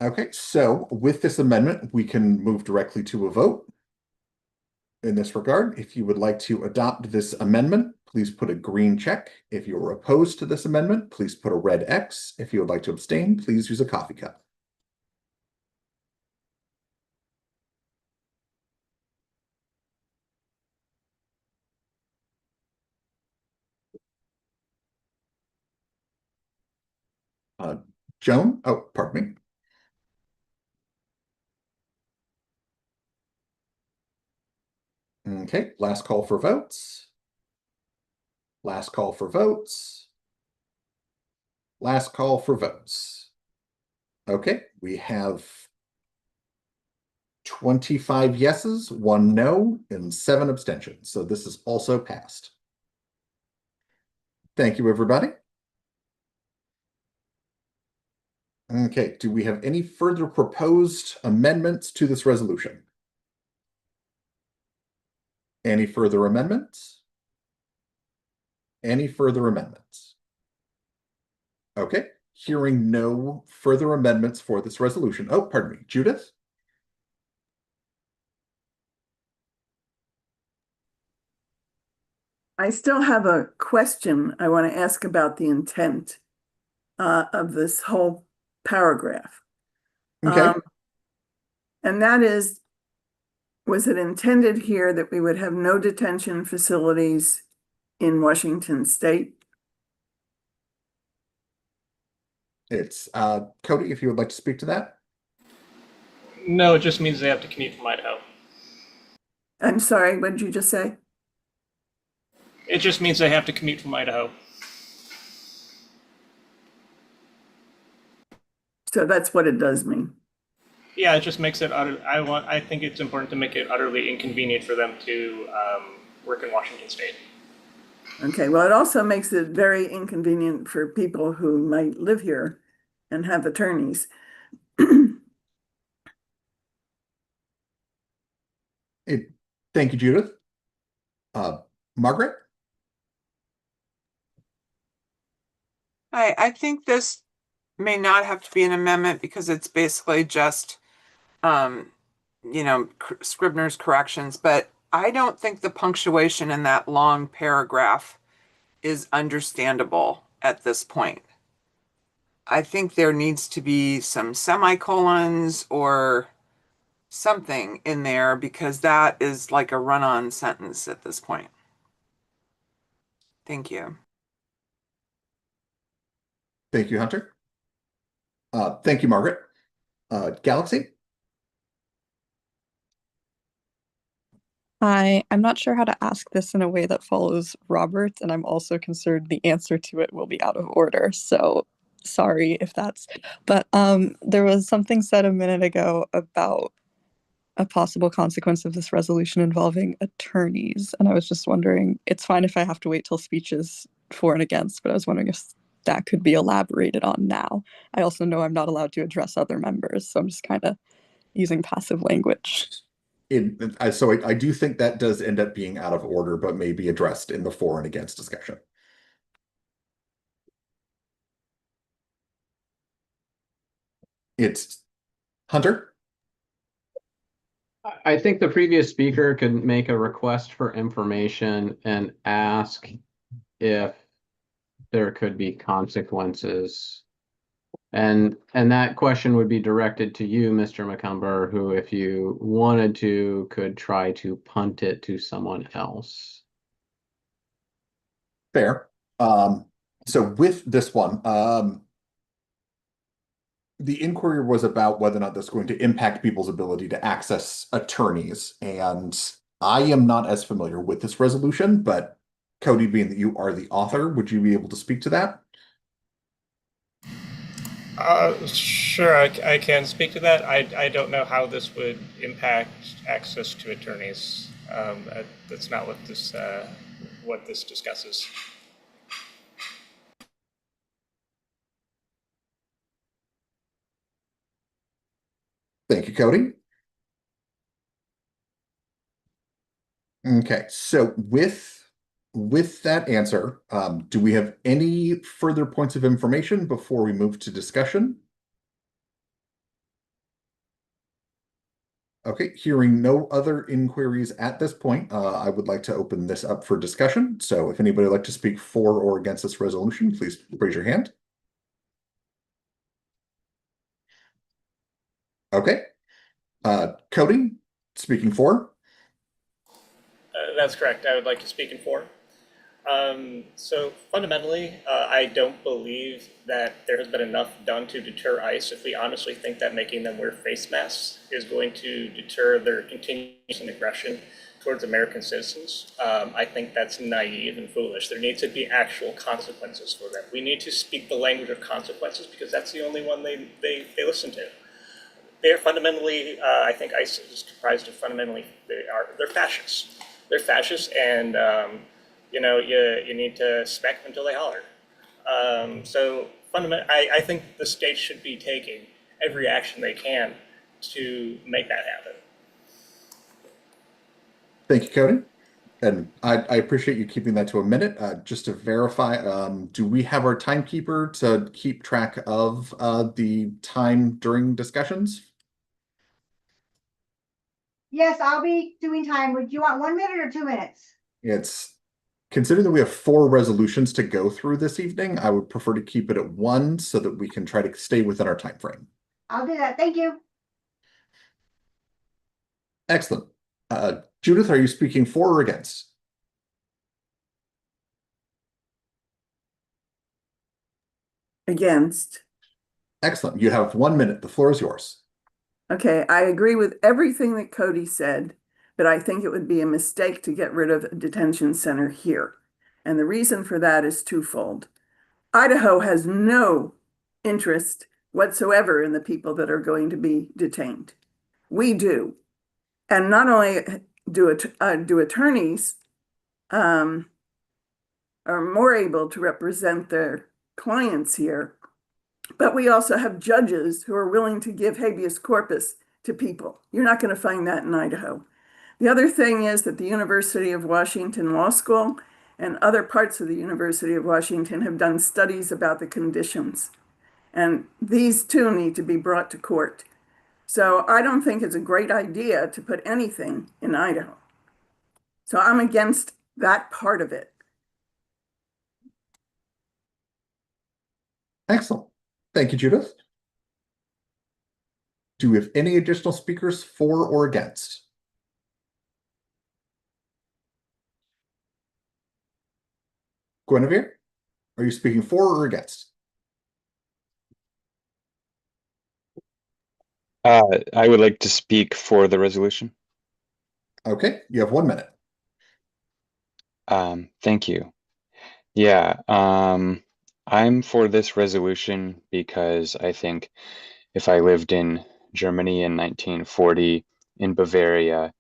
Okay, so with this amendment, we can move directly to a vote. In this regard, if you would like to adopt this amendment, please put a green check. If you are opposed to this amendment, please put a red X. If you would like to abstain, please use a coffee cup. Joan? Oh, pardon me. Okay, last call for votes. Last call for votes. Last call for votes. Okay, we have 25 yeses, 1 no, and 7 abstentions. So this is also passed. Thank you, everybody. Okay, do we have any further proposed amendments to this resolution? Any further amendments? Any further amendments? Okay, hearing no further amendments for this resolution. Oh, pardon me, Judith? I still have a question I want to ask about the intent of this whole paragraph. Okay. And that is, was it intended here that we would have no detention facilities in Washington State? It's Cody, if you would like to speak to that. No, it just means they have to commute from Idaho. I'm sorry, what did you just say? It just means they have to commute from Idaho. So that's what it does mean. Yeah, it just makes it I think it's important to make it utterly inconvenient for them to work in Washington State. Okay, well, it also makes it very inconvenient for people who might live here and have attorneys. Thank you, Judith. Margaret? I think this may not have to be an amendment because it's basically just, Scribner's corrections, but I don't think the punctuation in that long paragraph is understandable at this point. I think there needs to be some semicolons or something in there because that is like a run-on sentence at this point. Thank you. Thank you, Hunter. Thank you, Margaret. Galaxy? Hi, I'm not sure how to ask this in a way that follows Robert's, and I'm also concerned the answer to it will be out of order. So sorry if that's, but there was something said a minute ago about a possible consequence of this resolution involving attorneys. And I was just wondering, it's fine if I have to wait till speeches for and against, but I was wondering if that could be elaborated on now. I also know I'm not allowed to address other members, so I'm just kind of using passive language. So I do think that does end up being out of order, but may be addressed in the for and against discussion. It's Hunter? I think the previous speaker could make a request for information and ask if there could be consequences. And that question would be directed to you, Mr. McCumber, who, if you wanted to, could try to punt it to someone else. Fair. So with this one, the inquiry was about whether or not that's going to impact people's ability to access attorneys. And I am not as familiar with this resolution, but Cody, being that you are the author, would you be able to speak to that? Sure, I can speak to that. I don't know how this would impact access to attorneys. That's not what this discusses. Thank you, Cody. Okay, so with that answer, do we have any further points of information before we move to discussion? Okay, hearing no other inquiries at this point, I would like to open this up for discussion. So if anybody would like to speak for or against this resolution, please raise your hand. Okay, Cody, speaking for. That's correct. I would like to speak in for. So fundamentally, I don't believe that there has been enough done to deter ICE if we honestly think that making them wear face masks is going to deter their continuous aggression towards American citizens. I think that's naive and foolish. There needs to be actual consequences for them. We need to speak the language of consequences because that's the only one they listen to. They're fundamentally, I think ICE is comprised of fundamentally, they're fascists. They're fascists, and you need to smack them until they holler. So fundamentally, I think the state should be taking every action they can to make that happen. Thank you, Cody. And I appreciate you keeping that to a minute. Just to verify, do we have our timekeeper to keep track of the time during discussions? Yes, I'll be doing time. Would you want 1 minute or 2 minutes? It's considering that we have 4 resolutions to go through this evening, I would prefer to keep it at 1 so that we can try to stay within our time frame. I'll do that. Thank you. Excellent. Judith, are you speaking for or against? Against. Excellent. You have 1 minute. The floor is yours. Okay, I agree with everything that Cody said, but I think it would be a mistake to get rid of a detention center here. And the reason for that is twofold. Idaho has no interest whatsoever in the people that are going to be detained. We do. And not only do attorneys are more able to represent their clients here, but we also have judges who are willing to give habeas corpus to people. You're not going to find that in Idaho. The other thing is that the University of Washington Law School and other parts of the University of Washington have done studies about the conditions. And these too need to be brought to court. So I don't think it's a great idea to put anything in Idaho. So I'm against that part of it. Excellent. Thank you, Judith. Do we have any additional speakers for or against? Guinevere, are you speaking for or against? I would like to speak for the resolution. Okay, you have 1 minute. Thank you. Yeah, I'm for this resolution because I think if I lived in Germany in 1940 in Bavaria,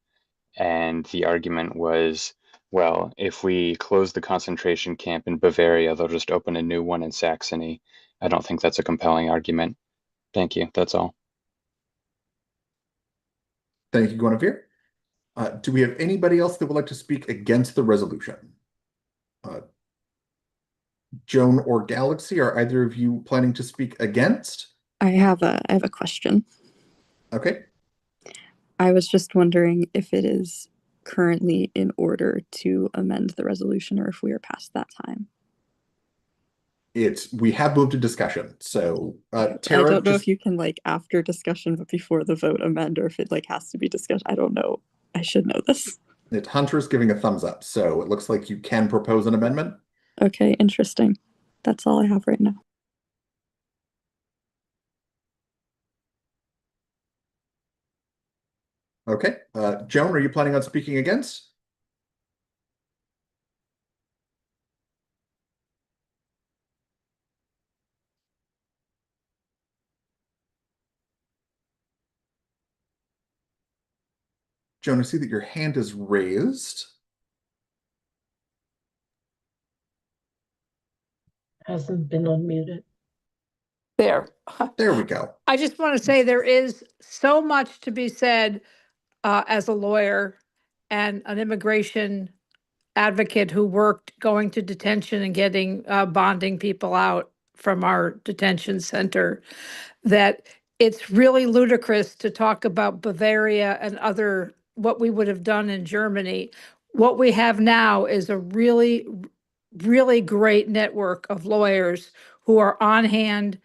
and the argument was, well, if we close the concentration camp in Bavaria, they'll just open a new one in Saxony. I don't think that's a compelling argument. Thank you. That's all. Thank you, Guinevere. Do we have anybody else that would like to speak against the resolution? Joan or Galaxy, are either of you planning to speak against? I have a question. Okay. I was just wondering if it is currently in order to amend the resolution or if we are past that time. We have moved to discussion. So Tara, I don't know if you can after discussion but before the vote amend, or if it has to be discussed. I don't know. I should know this. Hunter's giving a thumbs up, so it looks like you can propose an amendment. Okay, interesting. That's all I have right now. Okay. Joan, are you planning on speaking against? Joan, I see that your hand is raised. Hasn't been unmuted. There. There we go. I just want to say there is so much to be said as a lawyer and an immigration advocate who worked going to detention and getting bonding people out from our detention center, that it's really ludicrous to talk about Bavaria and other what we would have done in Germany. What we have now is a really, really great network of lawyers who are on hand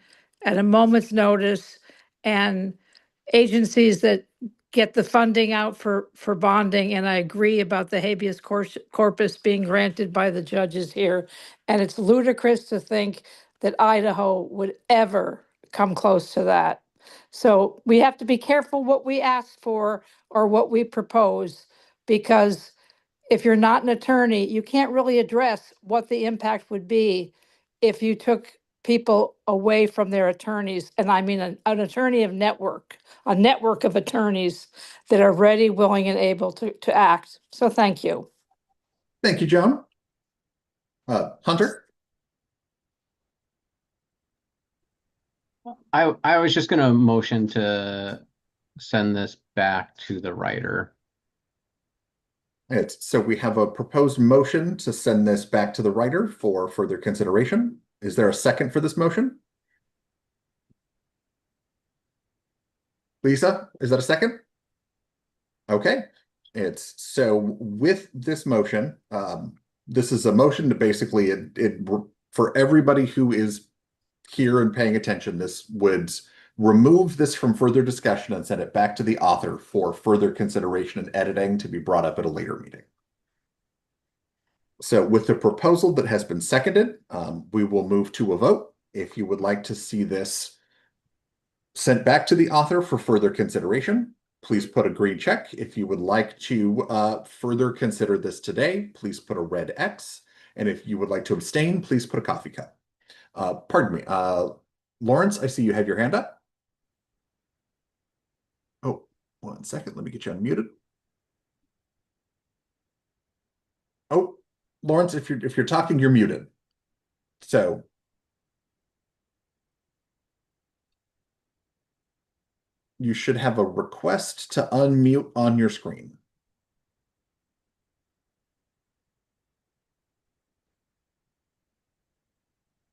at a moment's notice, and agencies that get the funding out for bonding. And I agree about the habeas corpus being granted by the judges here. And it's ludicrous to think that Idaho would ever come close to that. So we have to be careful what we ask for or what we propose, because if you're not an attorney, you can't really address what the impact would be if you took people away from their attorneys. And I mean an attorney of network, a network of attorneys that are ready, willing, and able to act. So thank you. Thank you, Joan. Hunter? I was just going to motion to send this back to the writer. So we have a proposed motion to send this back to the writer for further consideration. Is there a second for this motion? Lisa, is that a second? Okay. So with this motion, this is a motion to basically for everybody who is here and paying attention, this would remove this from further discussion and send it back to the author for further consideration and editing to be brought up at a later meeting. So with the proposal that has been seconded, we will move to a vote. If you would like to see this sent back to the author for further consideration, please put a green check. If you would like to further consider this today, please put a red X. And if you would like to abstain, please put a coffee cup. Pardon me. Lawrence, I see you have your hand up. Oh, 1 second. Let me get you unmuted. Oh, Lawrence, if you're talking, you're muted. So you should have a request to unmute on your screen.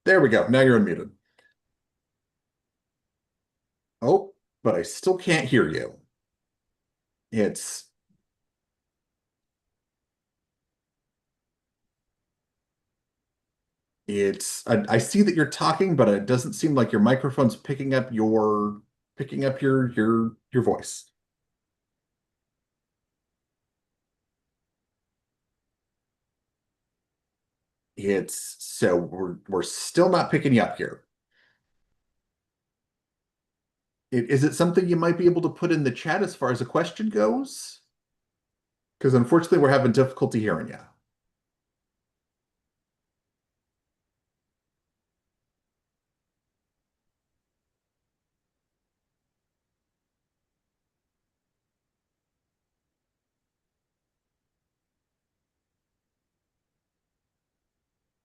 There we go. Now you're unmuted. Oh, but I still can't hear you. I see that you're talking, but it doesn't seem like your microphone's picking up your voice. So we're still not picking you up here. Is it something you might be able to put in the chat as far as a question goes? Because unfortunately, we're having difficulty hearing you.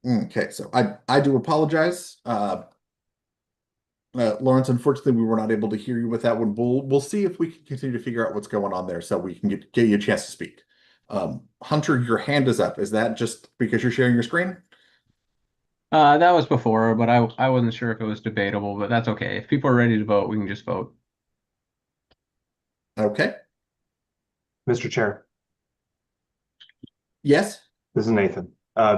Okay, so I do apologize. Lawrence, unfortunately, we were not able to hear you with that one. We'll see if we can continue to figure out what's going on there so we can get you a chance to speak. Hunter, your hand is up. Is that just because you're sharing your screen? That was before, but I wasn't sure if it was debatable, but that's okay. If people are ready to vote, we can just vote. Okay. Mr. Chair. Yes. This is Nathan.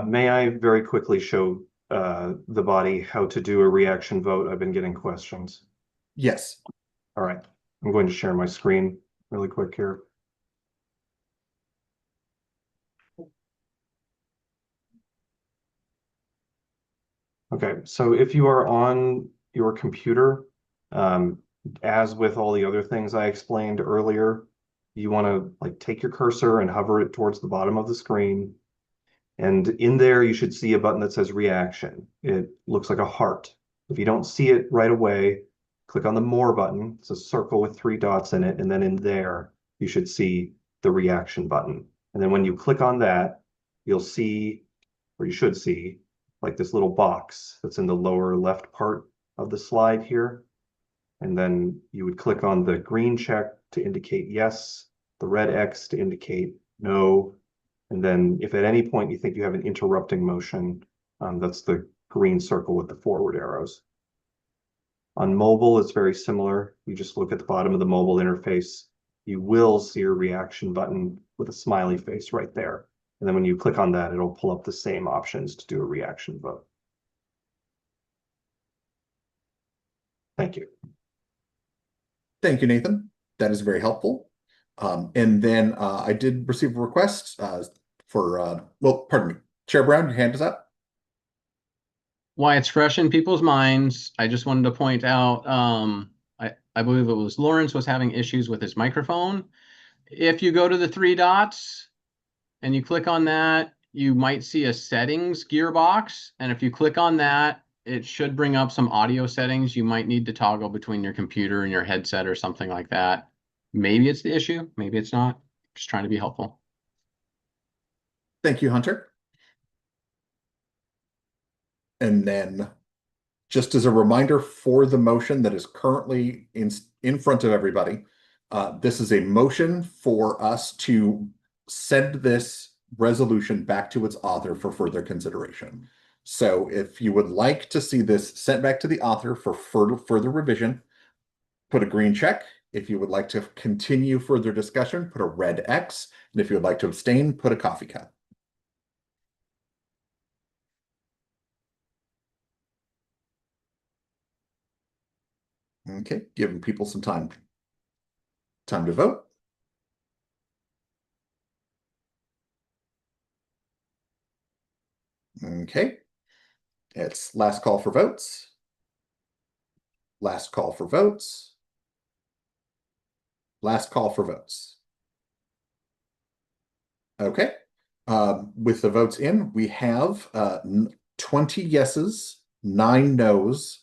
May I very quickly show the body how to do a reaction vote? I've been getting questions. Yes. All right. I'm going to share my screen really quick here. Okay, so if you are on your computer, as with all the other things I explained earlier, you want to take your cursor and hover it towards the bottom of the screen. And in there, you should see a button that says reaction. It looks like a heart. If you don't see it right away, click on the more button. It's a circle with 3 dots in it. And then in there, you should see the reaction button. And then when you click on that, you'll see, or you should see, like this little box that's in the lower left part of the slide here. And then you would click on the green check to indicate yes, the red X to indicate no. And then if at any point you think you have an interrupting motion, that's the green circle with the forward arrows. On mobile, it's very similar. You just look at the bottom of the mobile interface. You will see a reaction button with a smiley face right there. And then when you click on that, it'll pull up the same options to do a reaction vote. Thank you. Thank you, Nathan. That is very helpful. And then I did receive a request for, well, pardon me, Chair Brown, your hand is up. Why it's fresh in people's minds, I just wanted to point out, I believe it was Lawrence was having issues with his microphone. If you go to the three dots and you click on that, you might see a settings gearbox. And if you click on that, it should bring up some audio settings. You might need to toggle between your computer and your headset or something like that. Maybe it's the issue, maybe it's not. Just trying to be helpful. Thank you, Hunter. And then just as a reminder for the motion that is currently in front of everybody, this is a motion for us to send this resolution back to its author for further consideration. So if you would like to see this sent back to the author for further revision, put a green check. If you would like to continue further discussion, put a red X. And if you would like to abstain, put a coffee cup. Okay, giving people some time to vote. Okay, it's last call for votes. Last call for votes. Last call for votes. Okay, with the votes in, we have 20 yeses, 9 nos,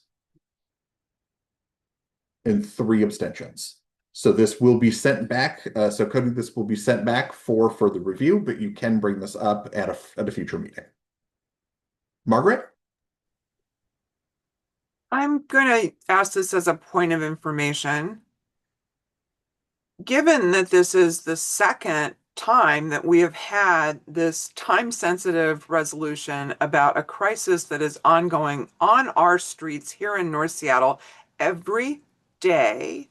and 3 abstentions. So this will be sent back. So Cody, this will be sent back for further review, but you can bring this up at a future meeting. Margaret? I'm going to ask this as a point of information. Given that this is the second time that we have had this time-sensitive resolution about a crisis that is ongoing on our streets here in North Seattle every day,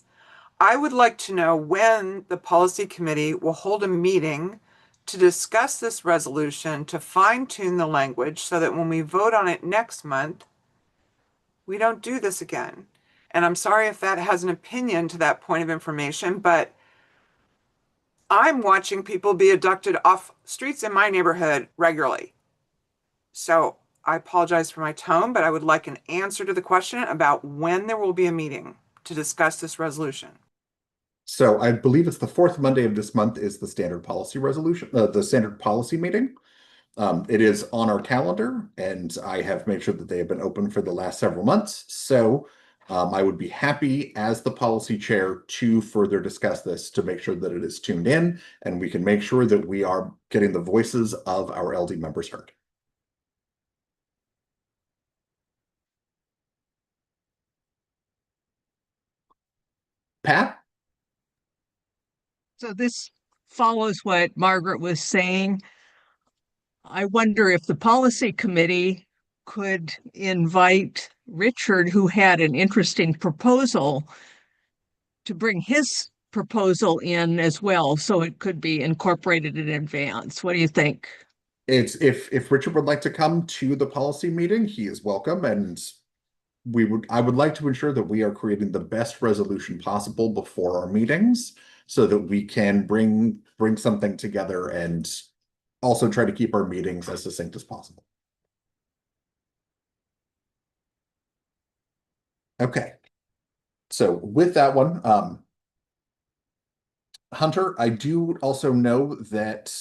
I would like to know when the policy committee will hold a meeting to discuss this resolution, to fine-tune the language so that when we vote on it next month, we don't do this again. And I'm sorry if that has an opinion to that point of information, but I'm watching people be abducted off streets in my neighborhood regularly. So I apologize for my tone, but I would like an answer to the question about when there will be a meeting to discuss this resolution. So I believe it's the 4th Monday of this month is the standard policy resolution, the standard policy meeting. It is on our calendar, and I have made sure that they have been open for the last several months. So I would be happy as the policy chair to further discuss this to make sure that it is tuned in and we can make sure that we are getting the voices of our LD members heard. Pat? So this follows what Margaret was saying. I wonder if the policy committee could invite Richard, who had an interesting proposal, to bring his proposal in as well, so it could be incorporated in advance. What do you think? It's if Richard would like to come to the policy meeting, he is welcome, and I would like to ensure that we are creating the best resolution possible before our meetings so that we can bring something together and also try to keep our meetings as succinct as possible. Okay. So with that one, Hunter, I do also know that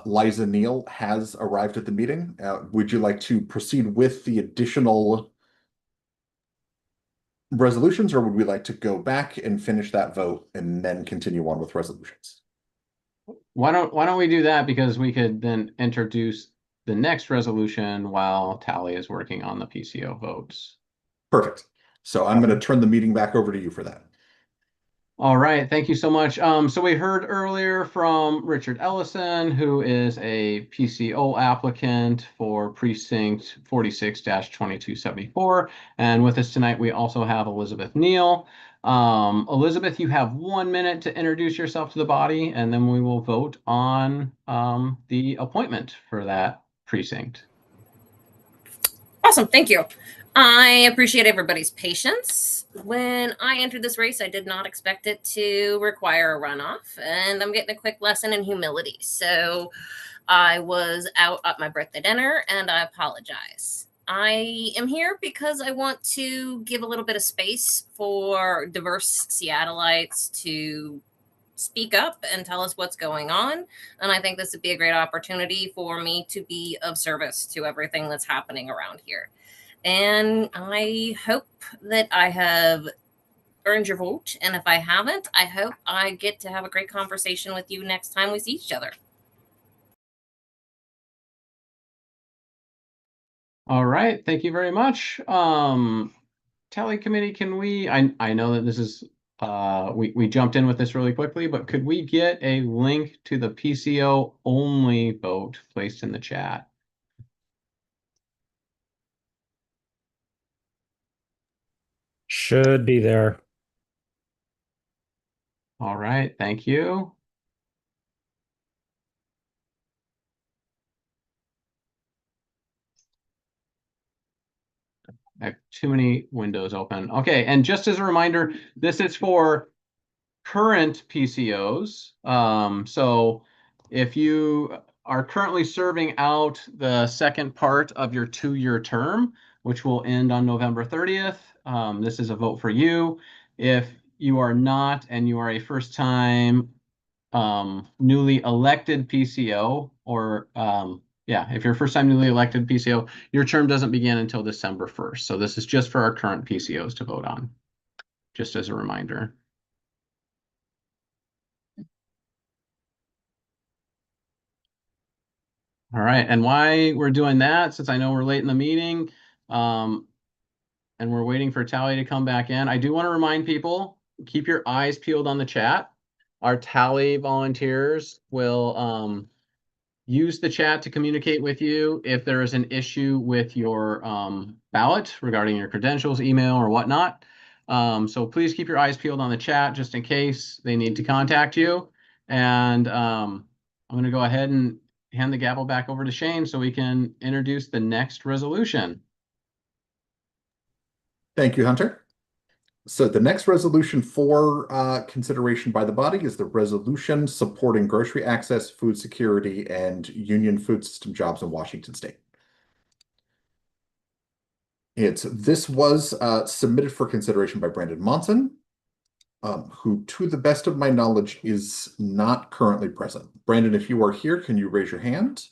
Liza Neal has arrived at the meeting. Would you like to proceed with the additional resolutions, or would we like to go back and finish that vote and then continue on with resolutions? Why don't we do that, because we could then introduce the next resolution while Tally is working on the PCO votes. Perfect. So I'm going to turn the meeting back over to you for that. All right, thank you so much. So we heard earlier from Richard Ellison, who is a PCO applicant for precinct 46-2274. And with us tonight, we also have Elizabeth Neal. Elizabeth, you have 1 minute to introduce yourself to the body, and then we will vote on the appointment for that precinct. Awesome, thank you. I appreciate everybody's patience. When I entered this race, I did not expect it to require a runoff, and I'm getting a quick lesson in humility. So I was out at my birthday dinner, and I apologize. I am here because I want to give a little bit of space for diverse Seattleites to speak up and tell us what's going on. And I think this would be a great opportunity for me to be of service to everything that's happening around here. And I hope that I have earned your vote. And if I haven't, I hope I get to have a great conversation with you next time we see each other. All right, thank you very much. Tally committee, can we, I know that this is, we jumped in with this really quickly, but could we get a link to the PCO only vote placed in the chat? Should be there. All right, thank you. I have too many windows open. Okay, and just as a reminder, this is for current PCOs. So if you are currently serving out the second part of your 2-year term, which will end on November 30th, this is a vote for you. If you are not and you are a first-time newly elected PCO, or if you're first-time newly elected PCO, your term doesn't begin until December 1st. So this is just for our current PCOs to vote on, just as a reminder. All right, and why we're doing that, since I know we're late in the meeting, and we're waiting for Tally to come back in, I do want to remind people, keep your eyes peeled on the chat. Our Tally volunteers will use the chat to communicate with you if there is an issue with your ballot regarding your credentials, email, or whatnot. So please keep your eyes peeled on the chat just in case they need to contact you. And I'm going to go ahead and hand the gavel back over to Shane so we can introduce the next resolution. Thank you, Hunter. So the next resolution for consideration by the body is the resolution supporting grocery access, food security, and union food system jobs in Washington State. This was submitted for consideration by Brandon Monson, who, to the best of my knowledge, is not currently present. Brandon, if you are here, can you raise your hand?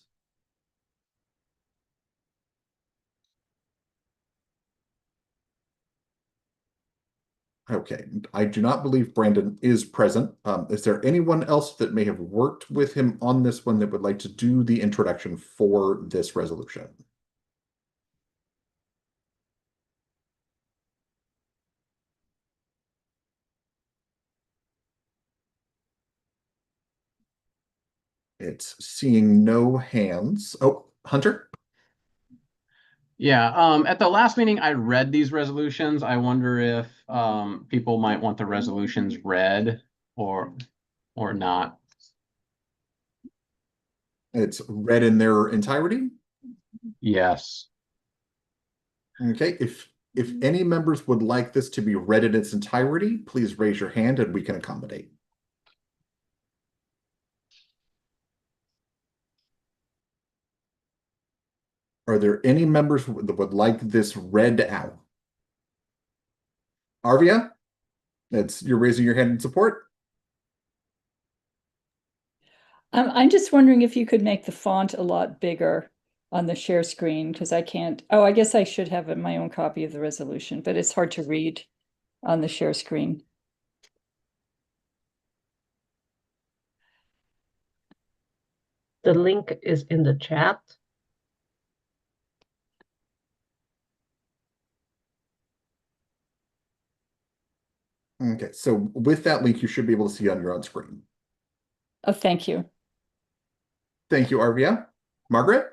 Okay, I do not believe Brandon is present. Is there anyone else that may have worked with him on this one that would like to do the introduction for this resolution? It's seeing no hands. Oh, Hunter? Yeah, at the last meeting, I read these resolutions. I wonder if people might want the resolutions read or not. It's read in their entirety? Yes. Okay, if any members would like this to be read in its entirety, please raise your hand and we can accommodate. Are there any members that would like this read out? Arvia, you're raising your hand in support. I'm just wondering if you could make the font a lot bigger on the share screen, because I can't. Oh, I guess I should have my own copy of the resolution, but it's hard to read on the share screen. The link is in the chat. Okay, so with that link, you should be able to see on your own screen. Oh, thank you. Thank you, Arvia. Margaret?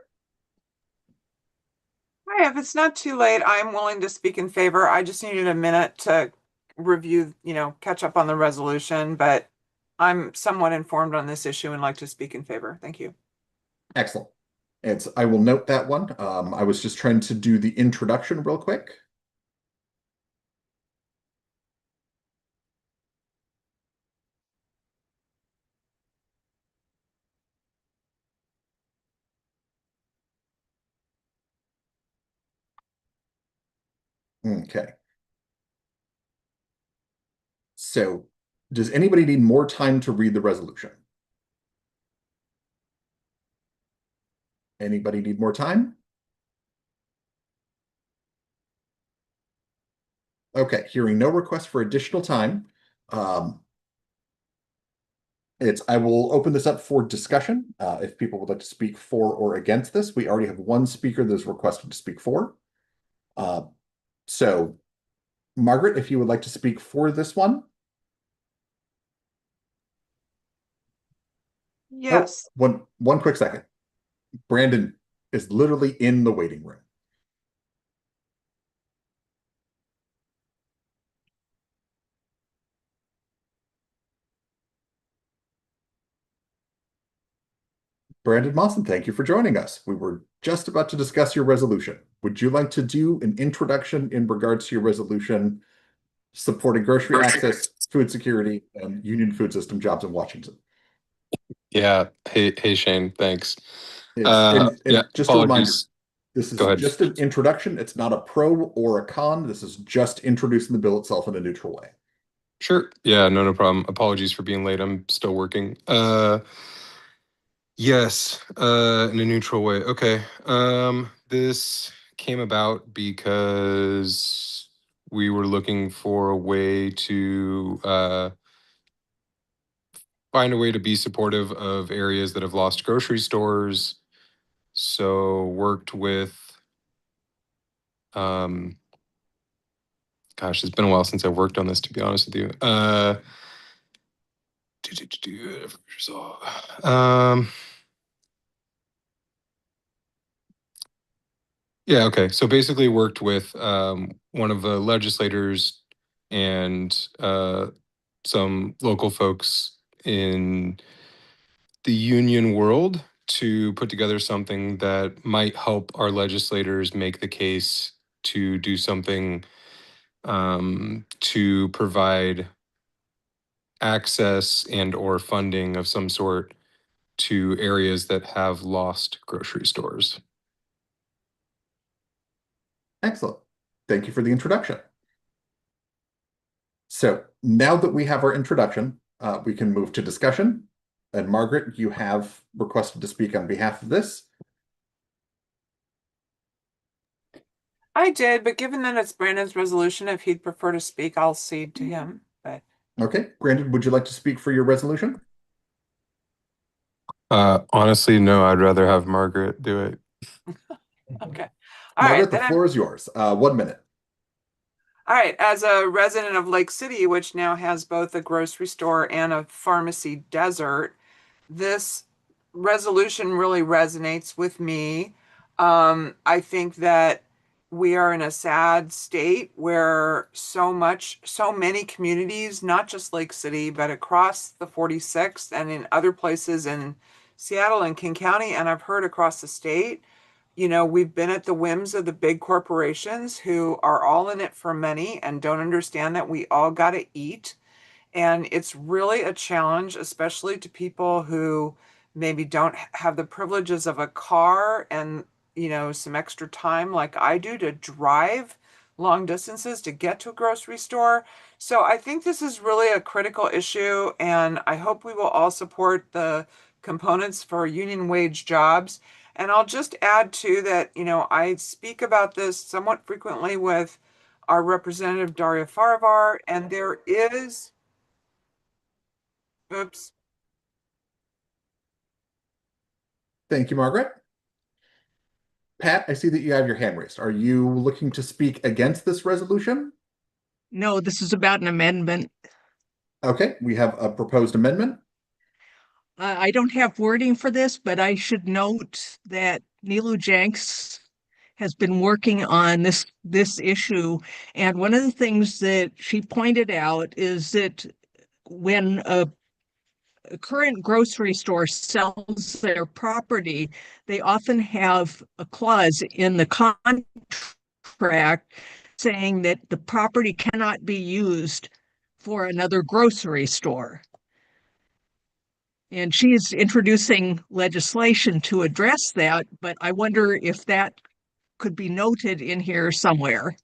Hi, if it's not too late, I'm willing to speak in favor. I just needed a minute to review, catch up on the resolution, but I'm somewhat informed on this issue and like to speak in favor. Thank you. Excellent. I will note that one. I was just trying to do the introduction real quick. Okay. So, does anybody need more time to read the resolution? Anybody need more time? Okay, hearing no request for additional time, I will open this up for discussion. If people would like to speak for or against this, we already have one speaker that is requested to speak for. So, Margaret, if you would like to speak for this one. Yes. Oh, one quick second. Brandon is literally in the waiting room. Brandon Mawson, thank you for joining us. We were just about to discuss your resolution. Would you like to do an introduction in regards to your resolution supporting grocery access, food security, and union food system jobs in Washington? Yeah. Hey, Shane. Thanks. Yeah, just a reminder, apologies. this is Go ahead. just an introduction. It's not a pro or a con. This is just introducing the bill itself in a neutral way. Sure. Yeah, no problem. Apologies for being late. I'm still working. Yes, in a neutral way. Okay. This came about because we were looking for a way to find a way to be supportive of areas that have lost grocery stores. So worked with gosh, it's been a while since I worked on this, to be honest with you. Yeah, okay. So basically worked with one of the legislators and some local folks in the union world to put together something that might help our legislators make the case to do something to provide access and or funding of some sort to areas that have lost grocery stores. Excellent. Thank you for the introduction. So now that we have our introduction, we can move to discussion. And Margaret, you have requested to speak on behalf of this. I did, but given that it's Brandon's resolution, if he'd prefer to speak, I'll cede to him. But Okay, Brandon, would you like to speak for your resolution? Honestly, no, I'd rather have Margaret do it. okay. Margaret, the floor is yours. 1 minute. All right. As a resident of Lake City, which now has both a grocery store and a pharmacy desert, this resolution really resonates with me. I think that we are in a sad state where so many communities, not just Lake City, but across the 46th and in other places in Seattle and King County, and I've heard across the state, we've been at the whims of the big corporations who are all in it for money and don't understand that we all got to eat. And it's really a challenge, especially to people who maybe don't have the privileges of a car and, some extra time like I do to drive long distances to get to a grocery store. So I think this is really a critical issue, and I hope we will all support the components for union wage jobs. And I'll just add too that, I speak about this somewhat frequently with our representative Daria Farivar, and there is oops. Thank you, Margaret. Pat, I see that you have your hand raised. Are you looking to speak against this resolution? No, this is about an amendment. Okay, we have a proposed amendment. I don't have wording for this, but I should note that Nilu Jenks has been working on this issue. And one of the things that she pointed out is that when a current grocery store sells their property, they often have a clause in the contract saying that the property cannot be used for another grocery store. And she's introducing legislation to address that, but I wonder if that could be noted in here somewhere,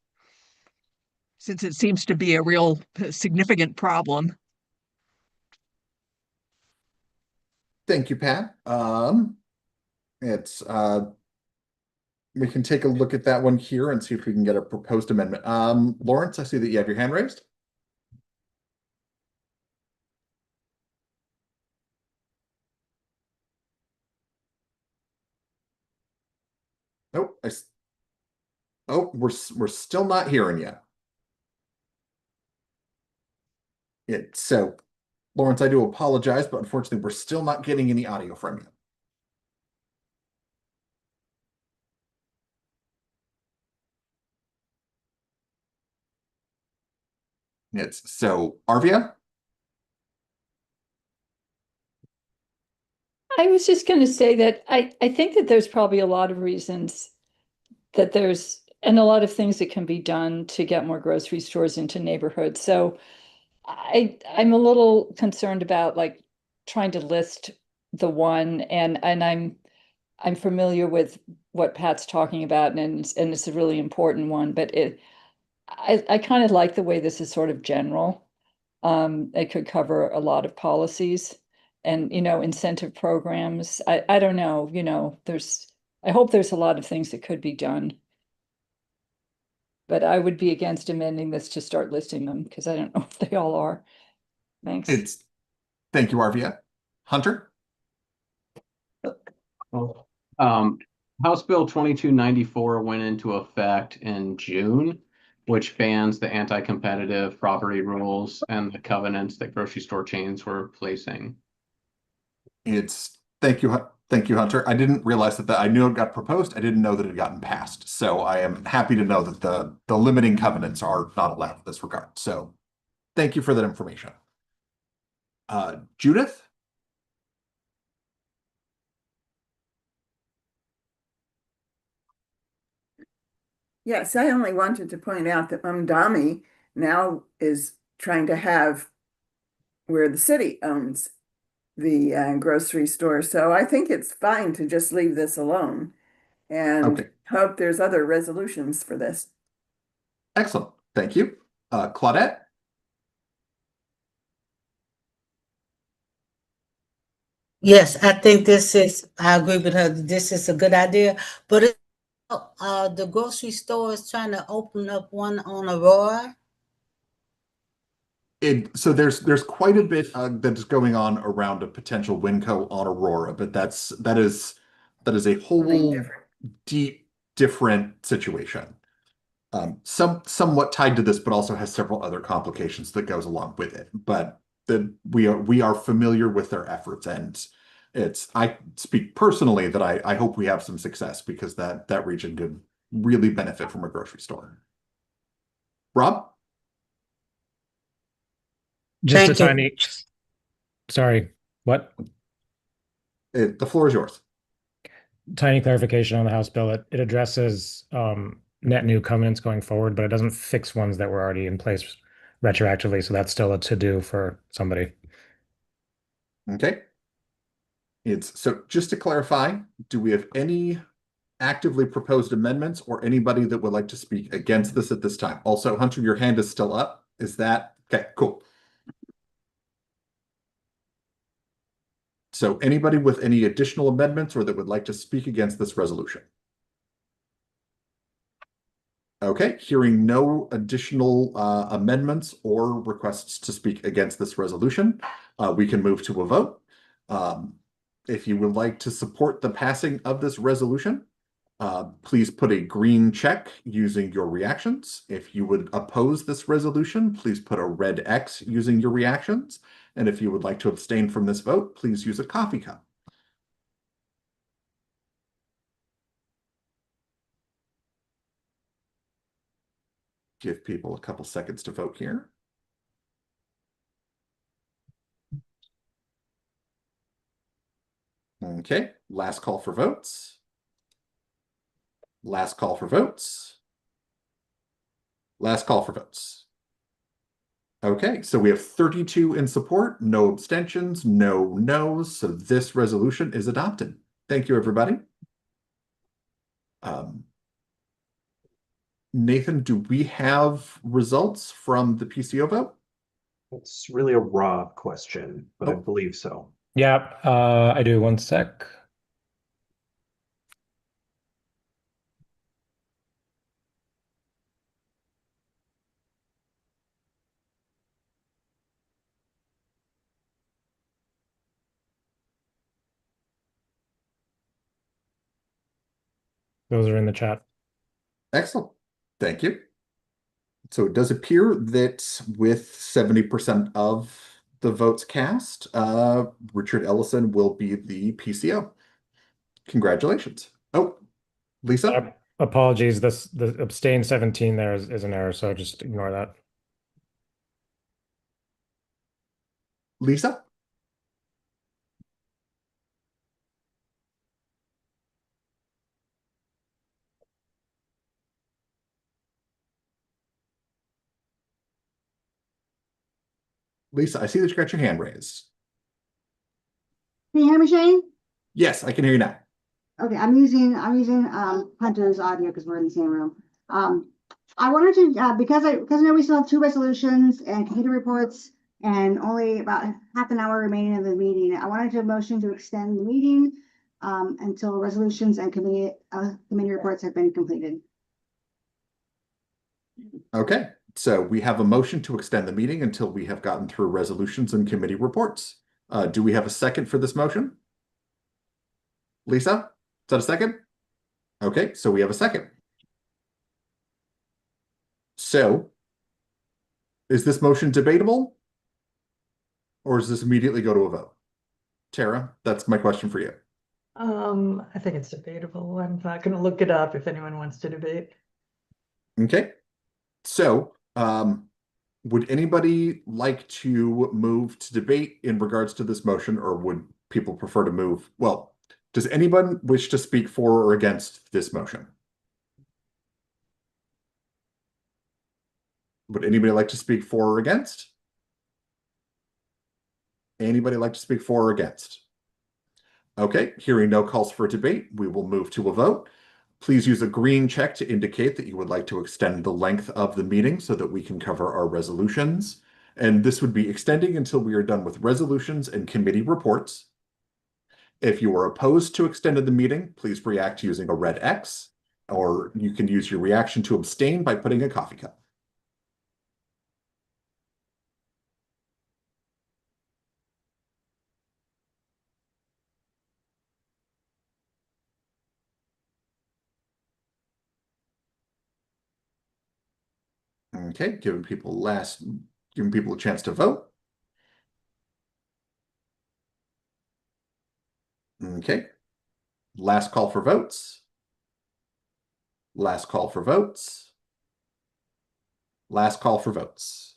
since it seems to be a real significant problem. Thank you, Pat. It's we can take a look at that one here and see if we can get a proposed amendment. Lawrence, I see that you have your hand raised. Nope. Oh, we're still not hearing you. So, Lawrence, I do apologize, but unfortunately, we're still not getting any audio from you. So, Arvia? I was just going to say that I think that there's probably a lot of reasons that and a lot of things that can be done to get more grocery stores into neighborhoods. So I'm a little concerned about like trying to list the one, and I'm familiar with what Pat's talking about, and it's a really important one, but I kind of like the way this is sort of general. It could cover a lot of policies and, incentive programs. I don't know, I hope there's a lot of things that could be done. But I would be against amending this to start listing them because I don't know if they all are. Thanks. Thank you, Arvia. Hunter? House Bill 2294 went into effect in June, which bans the anti-competitive property rules and the covenants that grocery store chains were placing. Thank you, Hunter. I didn't realize that I knew it got proposed. I didn't know that it had gotten passed. So I am happy to know that the limiting covenants are not allowed in this regard. So thank you for that information. Judith? Yes, I only wanted to point out that Mamdani now is trying to have where the city owns the grocery store. So I think it's fine to just leave this alone and hope there's other resolutions for this. Excellent. Thank you. Claudette? Yes, I think I agree with her. This is a good idea, but the grocery store is trying to open up one on Aurora. So there's quite a bit that's going on around a potential Winco on Aurora, but that is a whole deep different situation. Somewhat tied to this, but also has several other complications that goes along with it. But we are familiar with their efforts, and I speak personally that I hope we have some success because that region could really benefit from a grocery store. Rob? Just a tiny, sorry, what? The floor is yours. Tiny clarification on the House bill. It addresses net new covenants going forward, but it doesn't fix ones that were already in place retroactively. So that's still a to-do for somebody. Okay. So just to clarify, do we have any actively proposed amendments or anybody that would like to speak against this at this time? Also, Hunter, your hand is still up. Is that okay? Cool. So anybody with any additional amendments or that would like to speak against this resolution? Okay, hearing no additional amendments or requests to speak against this resolution, we can move to a vote. If you would like to support the passing of this resolution, Please put a green check using your reactions. If you would oppose this resolution, please put a red X using your reactions. And if you would like to abstain from this vote, please use a coffee cup. Give people a couple seconds to vote here. Okay, last call for votes. Last call for votes. Last call for votes. Okay, so we have 32 in support, no abstentions, no no's, so this resolution is adopted. Thank you, everybody. Nathan, do we have results from the PCO vote? It's really a raw question, but I believe so. Yeah, I do. One sec. Those are in the chat. Excellent. Thank you. So it does appear that with 70% of the votes cast, Richard Ellison will be the PCO. Congratulations. Oh, Lisa? Apologies. The abstain 17 there is an error, so just ignore that. Lisa? Lisa, I see that you got your hand raised. Can you hear me, Shane? Yes, I can hear you now. Okay, I'm using Hunter's audio because we're in the same room. I wanted to because I know we still have two resolutions and committee reports and only about half an hour remaining of the meeting. I wanted to motion to extend the meeting until resolutions and committee reports have been completed. Okay, so we have a motion to extend the meeting until we have gotten through resolutions and committee reports. Do we have a second for this motion? Lisa, is that a second? Okay, so we have a second. So, is this motion debatable? Or does this immediately go to a vote? Tara, that's my question for you. I think it's debatable. I'm not going to look it up if anyone wants to debate. Okay, so would anybody like to move to debate in regards to this motion, or would people prefer to move? Well, does anyone wish to speak for or against this motion? Would anybody like to speak for or against? Anybody like to speak for or against? Okay, hearing no calls for debate, we will move to a vote. Please use a green check to indicate that you would like to extend the length of the meeting so that we can cover our resolutions. And this would be extending until we are done with resolutions and committee reports. If you are opposed to extending the meeting, please react using a red X, or you can use your reaction to abstain by putting a coffee cup. Okay, giving people a chance to vote. Okay, last call for votes. Last call for votes. Last call for votes.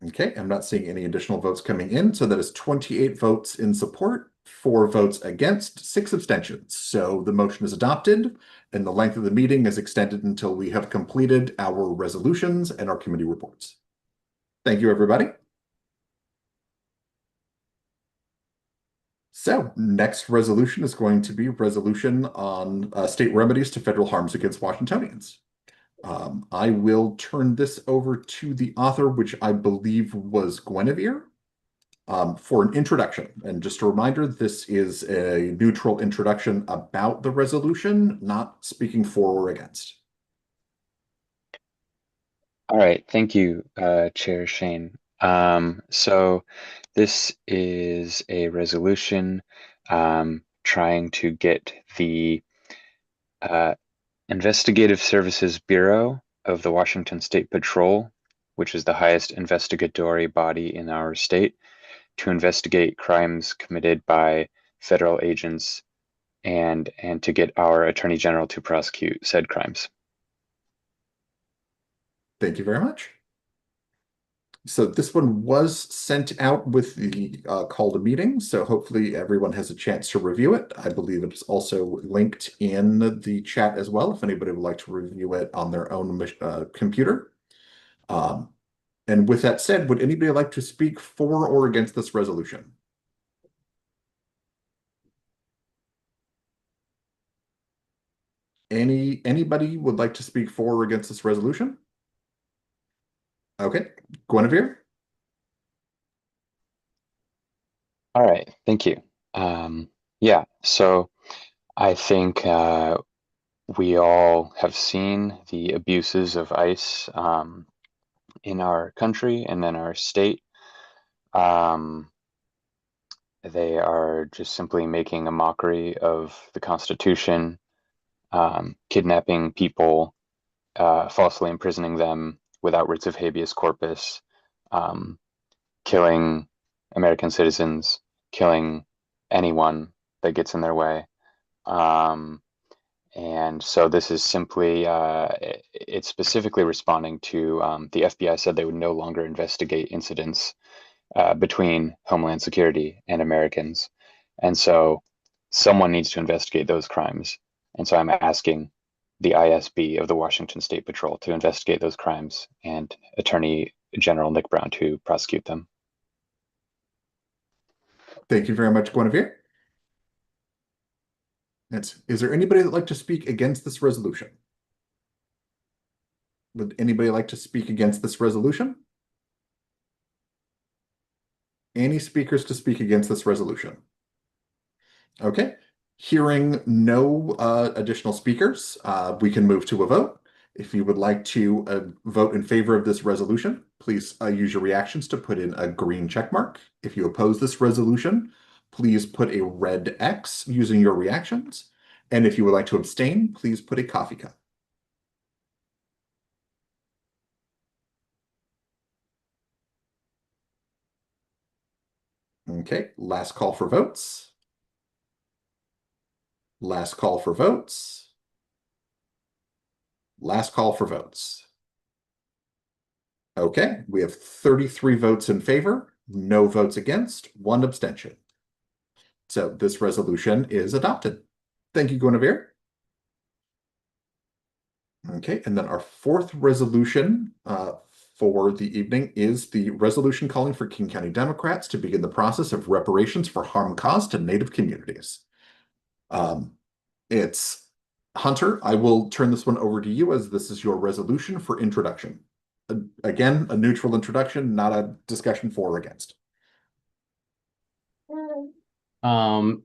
Okay, I'm not seeing any additional votes coming in, so that is 28 votes in support, 4 votes against, 6 abstentions. So the motion is adopted, and the length of the meeting is extended until we have completed our resolutions and our committee reports. Thank you, everybody. So next resolution is going to be resolution on state remedies to federal harms against Washingtonians. I will turn this over to the author, which I believe was Guinevere, for an introduction. And just a reminder, this is a neutral introduction about the resolution, not speaking for or against. All right, thank you, Chair Shane. So this is a resolution trying to get the Investigative Services Bureau of the Washington State Patrol, which is the highest investigatory body in our state, to investigate crimes committed by federal agents and to get our Attorney General to prosecute said crimes. Thank you very much. So this one was sent out with the call to meeting, so hopefully everyone has a chance to review it. I believe it's also linked in the chat as well, if anybody would like to review it on their own computer. And with that said, would anybody like to speak for or against this resolution? Anybody would like to speak for or against this resolution? Okay, Guinevere? All right, thank you. Yeah, so I think we all have seen the abuses of ICE in our country and in our state. They are just simply making a mockery of the Constitution, kidnapping people, falsely imprisoning them without writs of habeas corpus, killing American citizens, killing anyone that gets in their way. And so this is simply, it's specifically responding to the FBI said they would no longer investigate incidents between Homeland Security and Americans. And so someone needs to investigate those crimes. And so I'm asking the ISB of the Washington State Patrol to investigate those crimes and Attorney General Nick Brown to prosecute them. Thank you very much, Guinevere. Is there anybody that'd like to speak against this resolution? Would anybody like to speak against this resolution? Any speakers to speak against this resolution? Okay, hearing no additional speakers, we can move to a vote. If you would like to vote in favor of this resolution, please use your reactions to put in a green check mark. If you oppose this resolution, please put a red X using your reactions. And if you would like to abstain, please put a coffee cup. Okay, last call for votes. Last call for votes. Last call for votes. Okay, we have 33 votes in favor, no votes against, 1 abstention. So this resolution is adopted. Thank you, Guinevere. Okay, and then our fourth resolution for the evening is the resolution calling for King County Democrats to begin the process of reparations for harm caused to Native communities. It's Hunter, I will turn this one over to you as this is your resolution for introduction. Again, a neutral introduction, not a discussion for or against.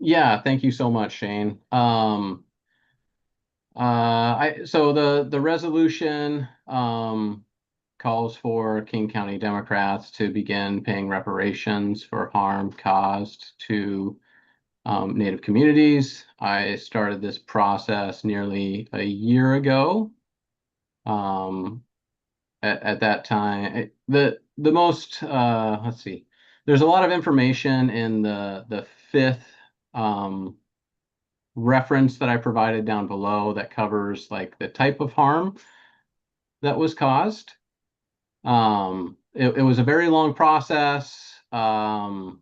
Yeah, thank you so much, Shane. So the resolution calls for King County Democrats to begin paying reparations for harm caused to Native communities. I started this process nearly a year ago. At that time, the most let's see, there's a lot of information in the fifth reference that I provided down below that covers like the type of harm that was caused. It was a very long process. Sorry,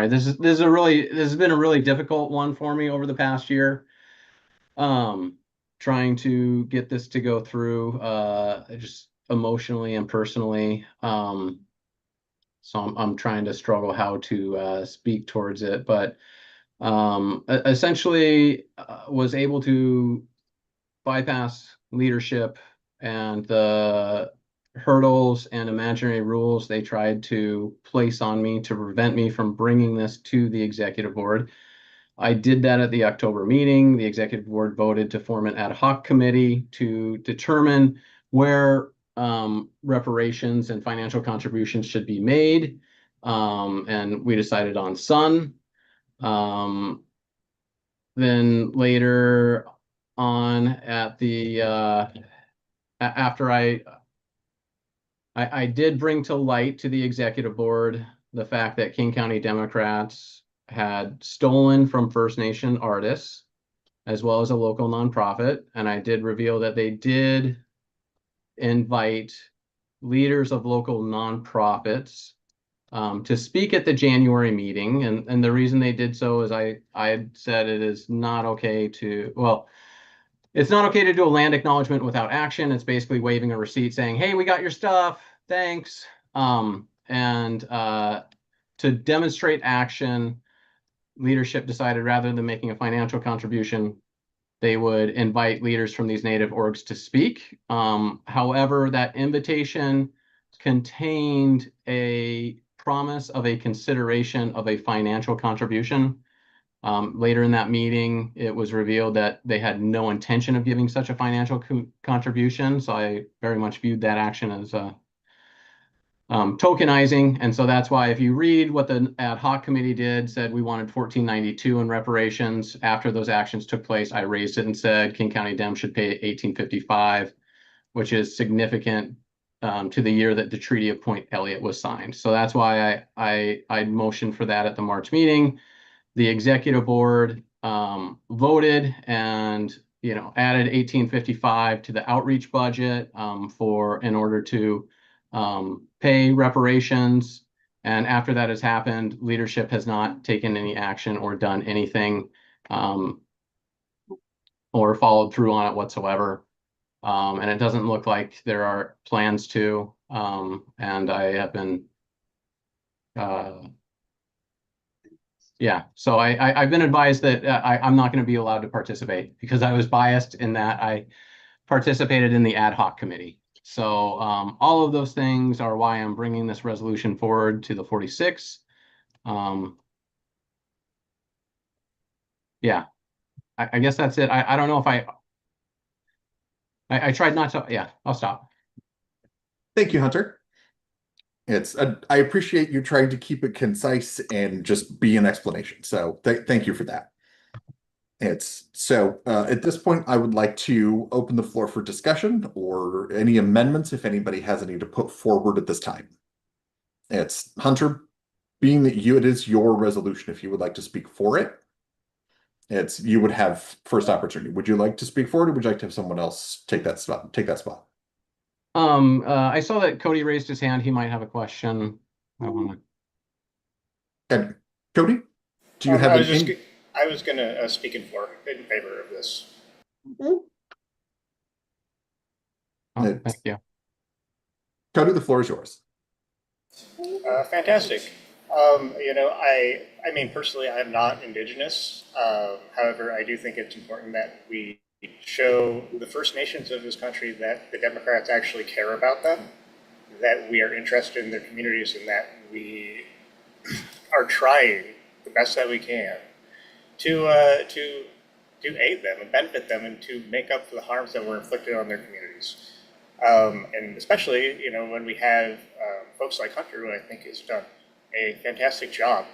this has been a really difficult one for me over the past year. Trying to get this to go through just emotionally and personally. So I'm trying to struggle how to speak towards it, but essentially was able to bypass leadership and the hurdles and imaginary rules they tried to place on me to prevent me from bringing this to the executive board. I did that at the October meeting. The executive board voted to form an ad hoc committee to determine where reparations and financial contributions should be made. And we decided on Sun. then later on at the after I did bring to light to the executive board the fact that King County Democrats had stolen from First Nation artists as well as a local nonprofit. And I did reveal that they did invite leaders of local nonprofits to speak at the January meeting. And the reason they did so is I had said it is not okay to, well, it's not okay to do a land acknowledgement without action. It's basically waving a receipt saying, hey, we got your stuff, thanks. To demonstrate action, leadership decided rather than making a financial contribution, they would invite leaders from these native orgs to speak. However, that invitation contained a promise of a consideration of a financial contribution. Later in that meeting, it was revealed that they had no intention of giving such a financial contribution. So I very much viewed that action as tokenizing. And so that's why if you read what the ad hoc committee did, said we wanted 1492 in reparations. After those actions took place, I raised it and said King County Dem should pay 1855, which is significant to the year that the Treaty of Point Elliott was signed. So that's why I motioned for that at the March meeting. The executive board voted and added 1855 to the outreach budget in order to pay reparations. And after that has happened, leadership has not taken any action or done anything or followed through on it whatsoever. And it doesn't look like there are plans to. And I have been, so I've been advised that I'm not going to be allowed to participate because I was biased in that I participated in the ad hoc committee. So all of those things are why I'm bringing this resolution forward to the 46. Yeah, I guess that's it. I don't know if I tried not to. Yeah, I'll stop. Thank you, Hunter. I appreciate you trying to keep it concise and just be an explanation. So thank you for that. At this point, I would like to open the floor for discussion or any amendments if anybody has any to put forward at this time. It's Hunter, being that it is your resolution, if you would like to speak for it, you would have first opportunity. Would you like to speak for it, or would you like to have someone else take that spot? I saw that Cody raised his hand. He might have a question. And Cody, do you have I was going to speak in favor of this. Thank you. Cody, the floor is yours. Fantastic. I mean, personally, I'm not Indigenous. However, I do think it's important that we show the First Nations of this country that the Democrats actually care about them, that we are interested in their communities, and that we are trying the best that we can to aid them and benefit them and to make up for the harms that were inflicted on their communities. And especially, when we have folks like Hunter, who I think has done a fantastic job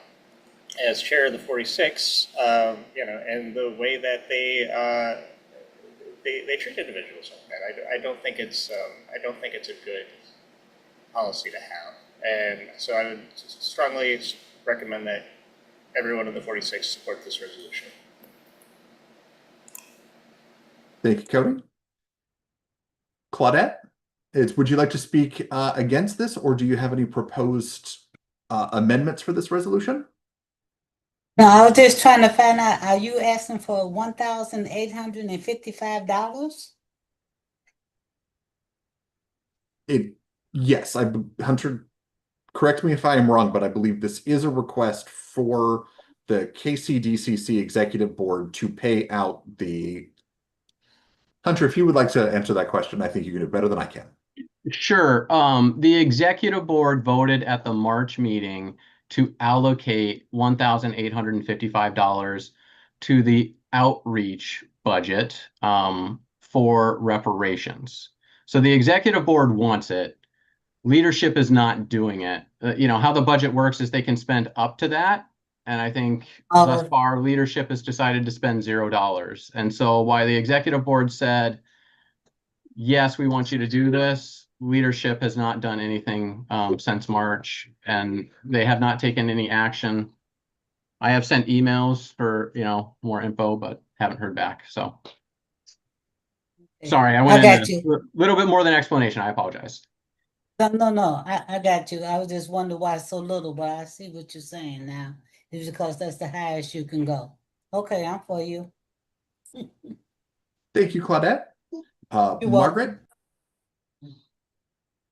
as chair of the 46, and the way that they treat individuals like that. I don't think it's a good policy to have. And so I would strongly recommend that everyone in the 46 support this resolution. Thank you, Cody. Claudette, would you like to speak against this, or do you have any proposed amendments for this resolution? No, I was just trying to find out, are you asking for $1,855? Yes, Hunter, correct me if I am wrong, but I believe this is a request for the KCDCC Executive Board to pay out the... Hunter, if you would like to answer that question, I think you can do better than I can. Sure. The executive board voted at the March meeting to allocate $1,855 to the outreach budget for reparations. So the executive board wants it. Leadership is not doing it. How the budget works is they can spend up to that, And I think thus Oh, far, leadership has decided to spend $0. And so why the executive board said, yes, we want you to do this, leadership has not done anything since March, and they have not taken any action. I have sent emails for, more info, but haven't heard back. So sorry, I I went got into you. a little bit more than explanation. I apologize. No, I got you. I was just wondering why so little, but I see what you're saying now. It's because that's the highest you can go. Okay, I'm for you. Thank you, Claudette. You're Margaret?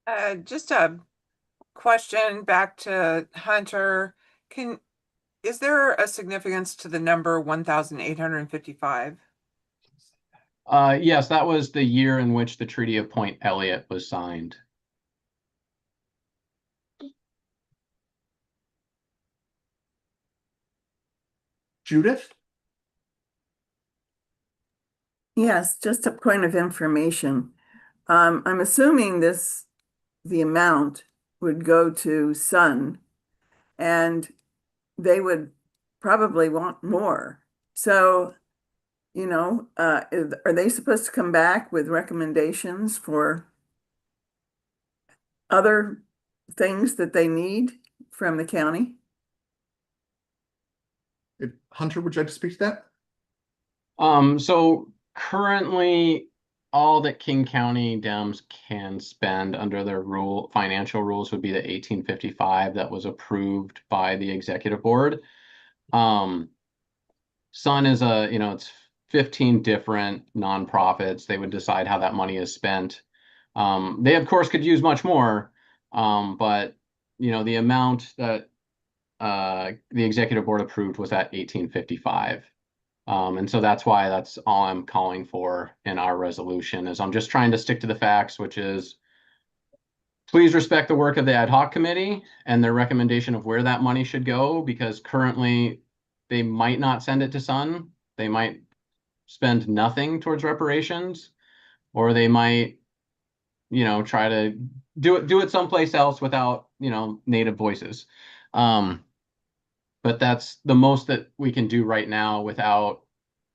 welcome. Just a question back to Hunter. Is there a significance to the number 1,855? Yes, that was the year in which the Treaty of Point Elliott was signed. Judith? Yes, just a point of information. I'm assuming the amount would go to Sun, and they would probably want more. So, are they supposed to come back with recommendations for other things that they need from the county? Hunter, would you like to speak to that? So currently, all that King County Dems can spend under their financial rules would be the 1855 that was approved by the executive board. Sun is it's 15 different nonprofits. They would decide how that money is spent. They of course could use much more, but the amount that the executive board approved was at 1855. And so that's why that's all I'm calling for in our resolution is I'm just trying to stick to the facts, which is please respect the work of the ad hoc committee and their recommendation of where that money should go, because currently they might not send it to Sun. They might spend nothing towards reparations, or they might, try to do it someplace else without, native voices. But that's the most that we can do right now without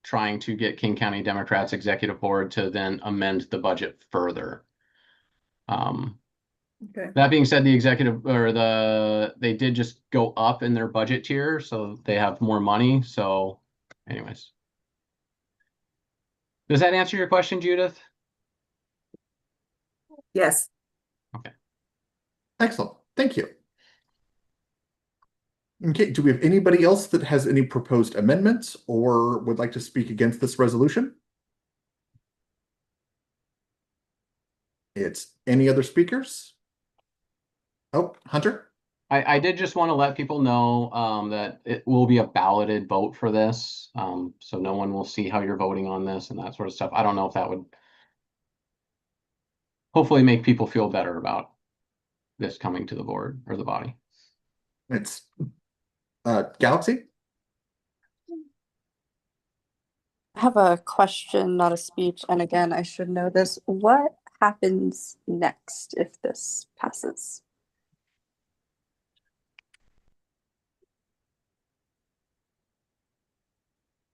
trying to get King County Democrats executive board to then amend the budget further. Okay. That being said, they did just go up in their budget tier, so they have more money. So anyways. Does that answer your question, Judith? Yes. Okay. Excellent. Thank you. Okay, do we have anybody else that has any proposed amendments or would like to speak against this resolution? It's any other speakers? Oh, Hunter? I did just want to let people know that it will be a balloted vote for this. So no one will see how you're voting on this and that sort of stuff. I don't know if that would hopefully make people feel better about this coming to the board or the body. It's Galaxy? I have a question, not a speech. And again, I should know this. What happens next if this passes?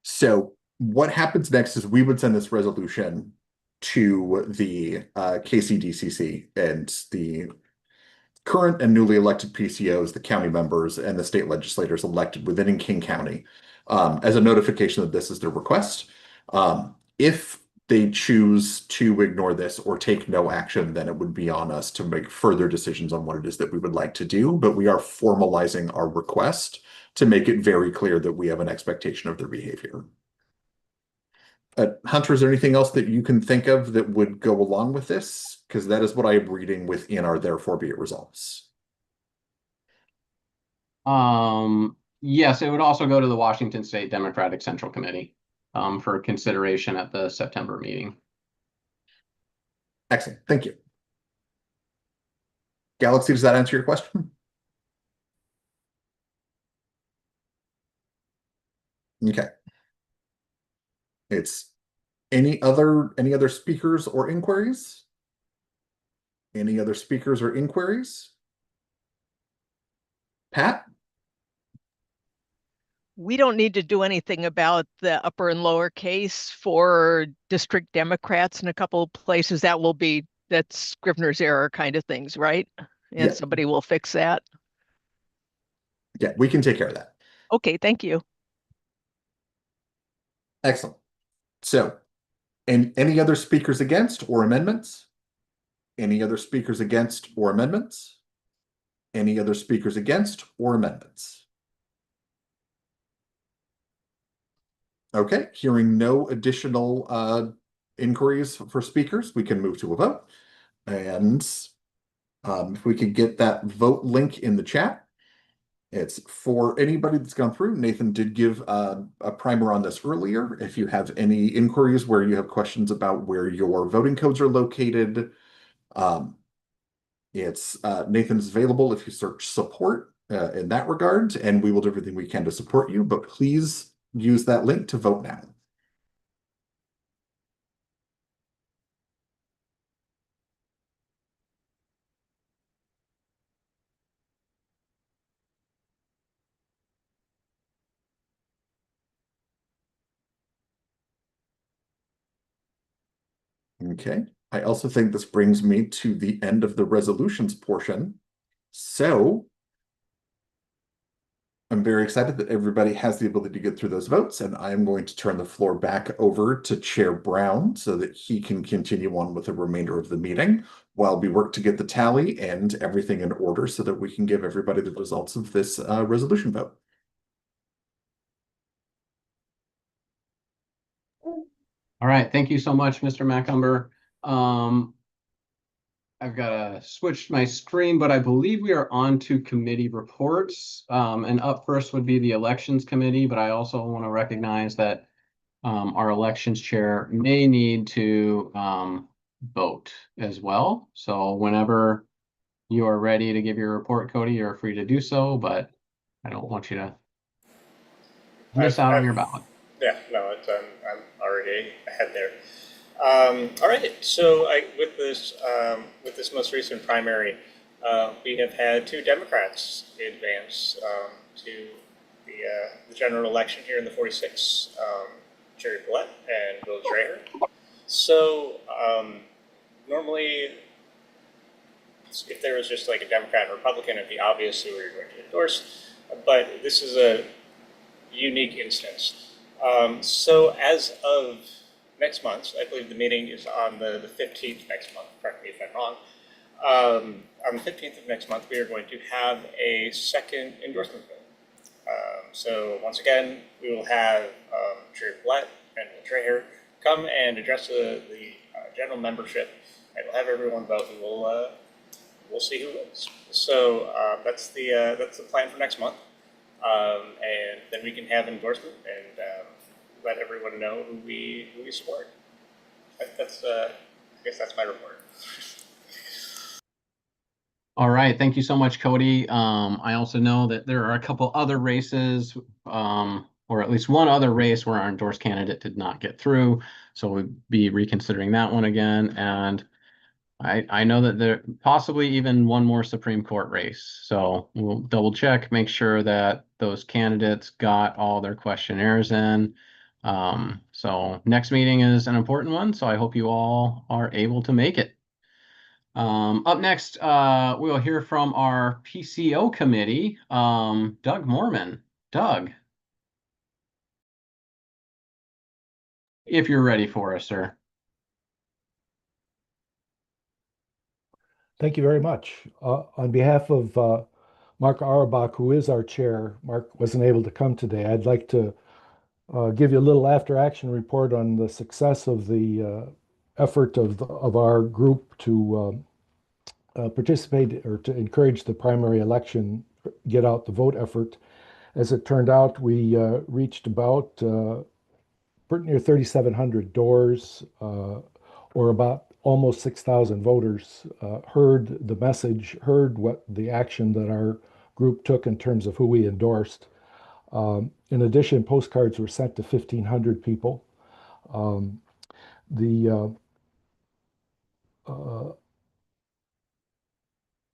So what happens next is we would send this resolution to the KCDCC and the current and newly elected PCOs, the county members, and the state legislators elected within King County as a notification that this is their request. If they choose to ignore this or take no action, then it would be on us to make further decisions on what it is that we would like to do. But we are formalizing our request to make it very clear that we have an expectation of their behavior. Hunter, is there anything else that you can think of that would go along with this? Because that is what I am reading within our therefore be it resolves. Yes, it would also go to the Washington State Democratic Central Committee for consideration at the September meeting. Excellent. Thank you. Galaxy, does that answer your question? Okay. It's any other speakers or inquiries? Any other speakers or inquiries? Pat? we don't need to do anything about the upper and lower case for district Democrats in a couple of places. That's Scrivener's error kind of things, right? And Yeah. somebody will fix that. Yeah, we can take care of that. Okay, thank you. Excellent. So, and any other speakers against or amendments? Any other speakers against or amendments? Any other speakers against or amendments? Okay, hearing no additional inquiries for speakers, we can move to a vote. And if we could get that vote link in the chat. It's for anybody that's gone through. Nathan did give a primer on this earlier. If you have any inquiries where you have questions about where your voting codes are located, Nathan's available if you search support in that regard, and we will do everything we can to support you, but please use that link to vote now. Okay, I also think this brings me to the end of the resolutions portion. So I'm very excited that everybody has the ability to get through those votes, and I am going to turn the floor back over to Chair Brown so that he can continue on with the remainder of the meeting while we work to get the tally and everything in order so that we can give everybody the results of this resolution vote. All right, thank you so much, Mr. Macumber. I've got to switch my screen, but I believe we are on to committee reports. And up first would be the elections committee, but I also want to recognize that our elections chair may need to vote as well. So whenever you are ready to give your report, Cody, you're free to do so, but I don't want you to miss out on your ballot. Yeah, no, I'm already ahead there. All right, so with this most recent primary, we have had two Democrats advance to the general election here in the 46, Jerry Collette and Bill Dreher. So normally, if there was just like a Democrat and Republican, it'd be obvious who we were going to endorse, but this is a unique instance. So as of next month, I believe the meeting is on the 15th next month, correct me if I'm wrong. On the 15th of next month, we are going to have a second endorsement bill. So once again, we will have Jerry Collette and Dreher come and address the general membership, and we'll have everyone vote, and we'll see who wins. So that's the plan for next month, and then we can have endorsement and let everyone know who we support. I guess that's my report. All right, thank you so much, Cody. I also know that there are a couple other races, or at least one other race where our endorsed candidate did not get through. So we'll be reconsidering that one again. And I know that there possibly even one more Supreme Court race. So we'll double check, make sure that those candidates got all their questionnaires in. So next meeting is an important one. So I hope you all are able to make it. Up next, we'll hear from our PCO committee, Doug Mormon. Doug, if you're ready for us, sir. Thank you very much. On behalf of Mark Auerbach, who is our chair, Mark wasn't able to come today. I'd like to give you a little after-action report on the success of the effort of our group to participate or to encourage the primary election, get out the vote effort. As it turned out, we reached about pretty near 3,700 doors, or about almost 6,000 voters heard the message, heard what the action that our group took in terms of who we endorsed. In addition, postcards were sent to 1,500 people. The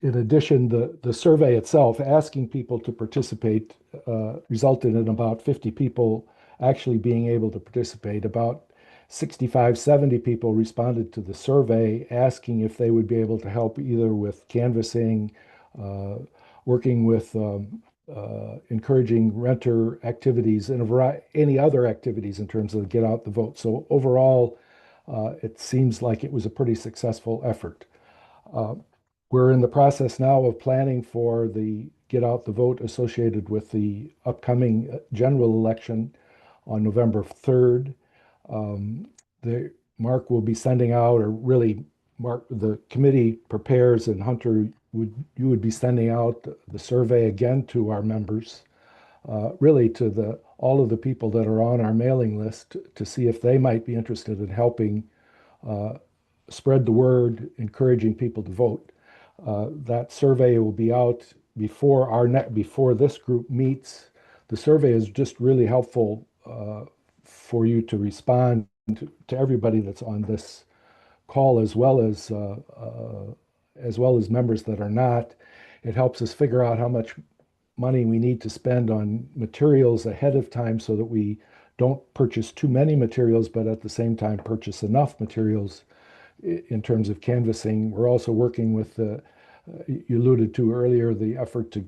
in addition, the survey itself, asking people to participate, resulted in about 50 people actually being able to participate. About 65, 70 people responded to the survey asking if they would be able to help either with canvassing, working with encouraging renter activities and any other activities in terms of get out the vote. So overall, it seems like it was a pretty successful effort. We're in the process now of planning for the get out the vote associated with the upcoming general election on November 3rd. Mark will be sending out, or really, Mark, the committee prepares, and Hunter, you would be sending out the survey again to our members, really to all of the people that are on our mailing list to see if they might be interested in helping spread the word, encouraging people to vote. That survey will be out before this group meets. The survey is just really helpful for you to respond to everybody that's on this call, as well as members that are not. It helps us figure out how much money we need to spend on materials ahead of time so that we don't purchase too many materials, but at the same time purchase enough materials in terms of canvassing. We're also working with you alluded to earlier, the effort to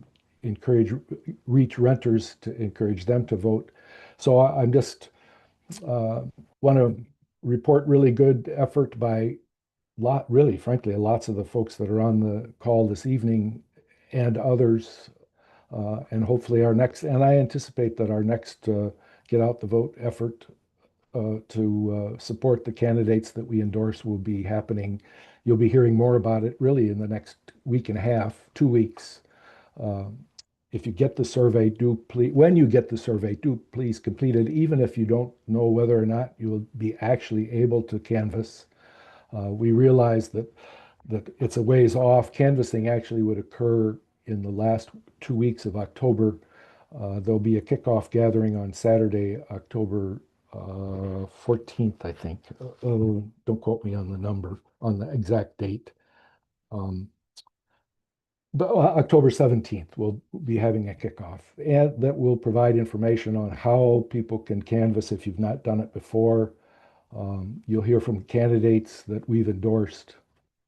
reach renters, to encourage them to vote. So I'm just want to report really good effort by really, frankly, lots of the folks that are on the call this evening and others. And hopefully and I anticipate that our next get out the vote effort to support the candidates that we endorse will be happening. You'll be hearing more about it really in the next week and a half, 2 weeks. If you get the survey, when you get the survey, do please complete it, even if you don't know whether or not you will be actually able to canvass. We realize that it's a ways off. Canvassing actually would occur in the last 2 weeks of October. There'll be a kickoff gathering on Saturday, October 14th, I think. Don't quote me on the exact date. But October 17th, we'll be having a kickoff, and that will provide information on how people can canvass if you've not done it before. You'll hear from candidates that we've endorsed.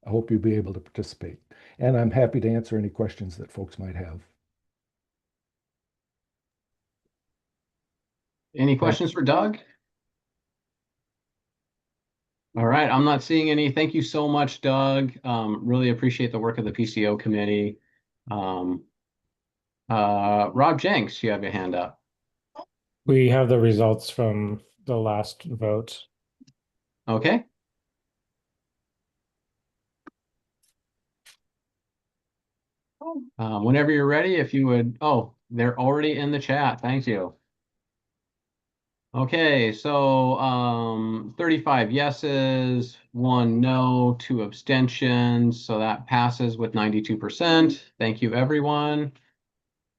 I hope you'll be able to participate. And I'm happy to answer any questions that folks might have. Any questions for Doug? All right, I'm not seeing any. Thank you so much, Doug. Really appreciate the work of the PCO committee. Rob Jenks, you have your hand up. We have the results from the last vote. Okay. Whenever you're ready, if you would. Oh, they're already in the chat. Thank you. Okay, so 35 yeses, 1 no, 2 abstentions. So that passes with 92%. Thank you, everyone.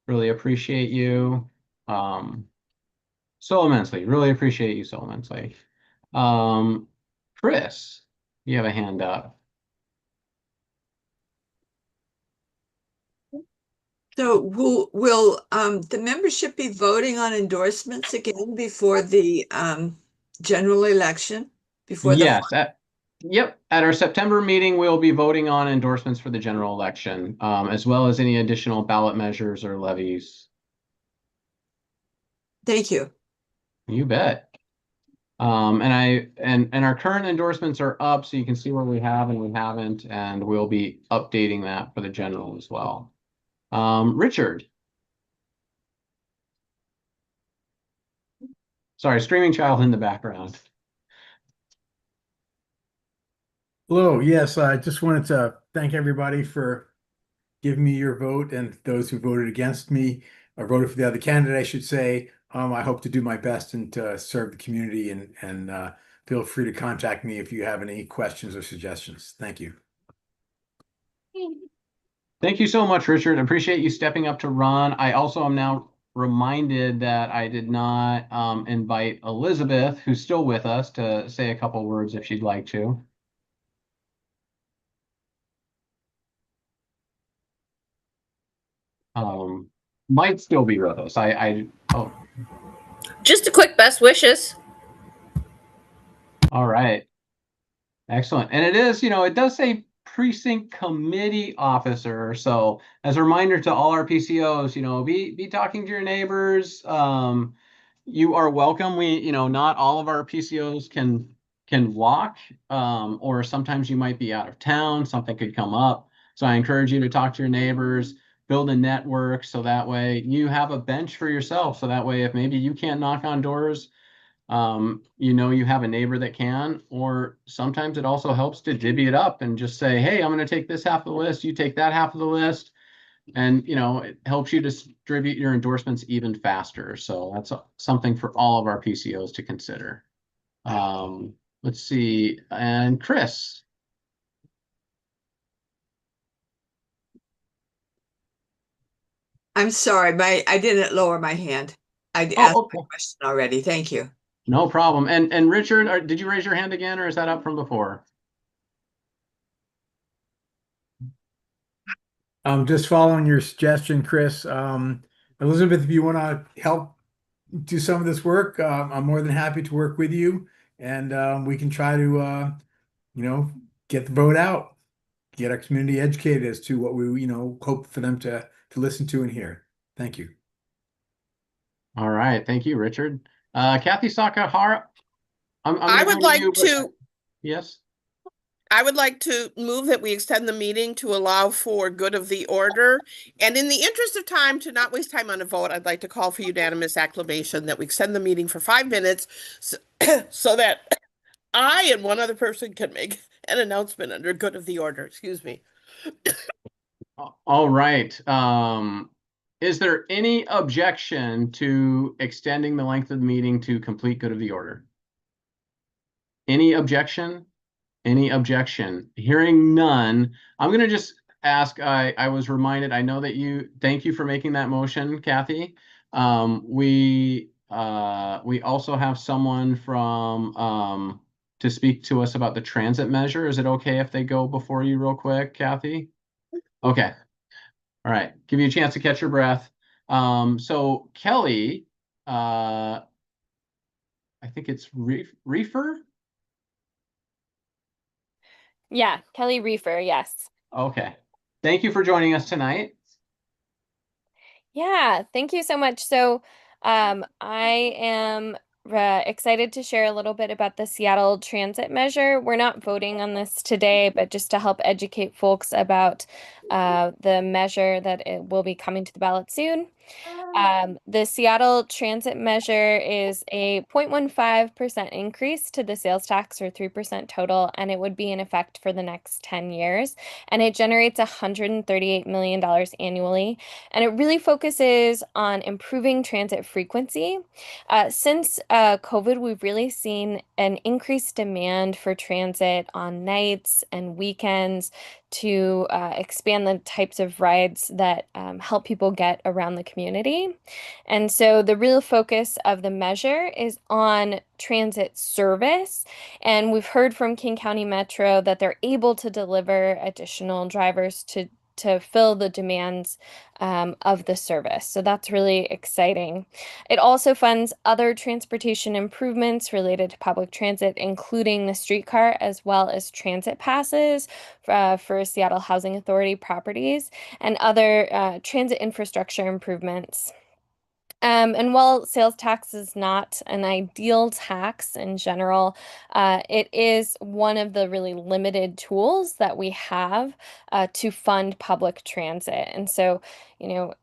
Really appreciate you so immensely. Really appreciate you so immensely. Chris, you have a hand up. So will the membership be voting on endorsements again before the general election? Yes. Yep. At our September meeting, we'll be voting on endorsements for the general election, as well as any additional ballot measures or levies. Thank you. You bet. And our current endorsements are up, so you can see where we have and we haven't, and we'll be updating that for the general as well. Richard. Sorry, screaming child in the background. Hello. Yes, I just wanted to thank everybody for giving me your vote, and those who voted against me or voted for the other candidate, I should say. I hope to do my best and to serve the community, and feel free to contact me if you have any questions or suggestions. Thank you. Thank you so much, Richard. Appreciate you stepping up to run. I also am now reminded that I did not invite Elizabeth, who's still with us, to say a couple words if she'd like to. Might still be Rose. Oh, Just a quick best wishes. all right. Excellent. And it is, it does say precinct committee officer. So as a reminder to all our PCOs, be talking to your neighbors. You are welcome. Not all of our PCOs can walk, or sometimes you might be out of town, something could come up. So I encourage you to talk to your neighbors, build a network so that way you have a bench for yourself. So that way, if maybe you can't knock on doors, you have a neighbor that can, or sometimes it also helps to divvy it up and just say, hey, I'm going to take this half of the list, you take that half of the list. And, it helps you distribute your endorsements even faster. So that's something for all of our PCOs to consider. Let's see. And Chris. I'm sorry, I didn't lower my hand. I Oh, asked okay. my question already. Thank you. No problem. And Richard, did you raise your hand again, or is that up from before? Just following your suggestion, Chris. Elizabeth, if you want to help do some of this work, I'm more than happy to work with you, and we can try to, get the vote out, get our community educated as to what we, hope for them to listen to and hear. Thank you. All right. Thank you, Richard. Kathy Sakahara, I'm I going to would go to like you, but to yes. I would like to move that we extend the meeting to allow for good of the order. And in the interest of time, to not waste time on a vote, I'd like to call for unanimous acclamation that we extend the meeting for 5 minutes so, so that I and one other person can make an announcement under good of the order. Excuse me. All right. Is there any objection to extending the length of the meeting to complete good of the order? Any objection? Any objection? Hearing none, I'm going to just ask, I was reminded, I know that thank you for making that motion, Kathy. We also have someone to speak to us about the transit measure. Is it okay if they go before you real quick, Kathy? Okay. All right. Give you a chance to catch your breath. So Kelly, I think it's Reefer. Yeah, Kelly Reefer, yes. Okay. Thank you for joining us tonight. Yeah, thank you so much. So, I am excited to share a little bit about the Seattle Transit Measure. We're not voting on this today, but just to help educate folks about the measure that it will be coming to the ballot soon. The Seattle Transit Measure is a 0.15% increase to the sales tax, or 3% total, and it would be in effect for the next 10 years. And it generates $138 million annually. And it really focuses on improving transit frequency. Since COVID, we've really seen an increased demand for transit on nights and weekends to expand the types of rides that help people get around the community. And so the real focus of the measure is on transit service. And we've heard from King County Metro that they're able to deliver additional drivers to fill the demands of the service. So that's really exciting. It also funds other transportation improvements related to public transit, including the streetcar, as well as transit passes for Seattle Housing Authority properties and other transit infrastructure improvements. And while sales tax is not an ideal tax in general, it is one of the really limited tools that we have to fund public transit. And so,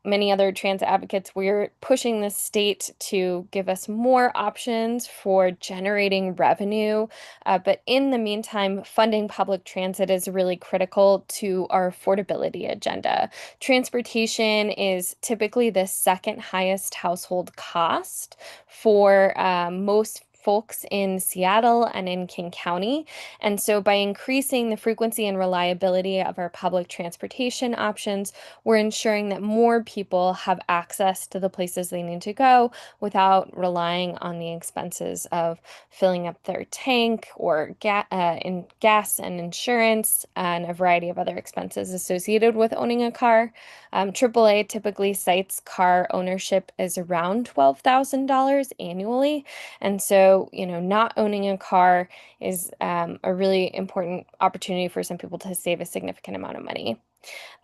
many other transit advocates, we're pushing the state to give us more options for generating revenue. But in the meantime, funding public transit is really critical to our affordability agenda. Transportation is typically the second highest household cost for most folks in Seattle and in King County. And so by increasing the frequency and reliability of our public transportation options, we're ensuring that more people have access to the places they need to go without relying on the expenses of filling up their tank or in gas and insurance and a variety of other expenses associated with owning a car. AAA typically cites car ownership as around $12,000 annually. And so, not owning a car is a really important opportunity for some people to save a significant amount of money.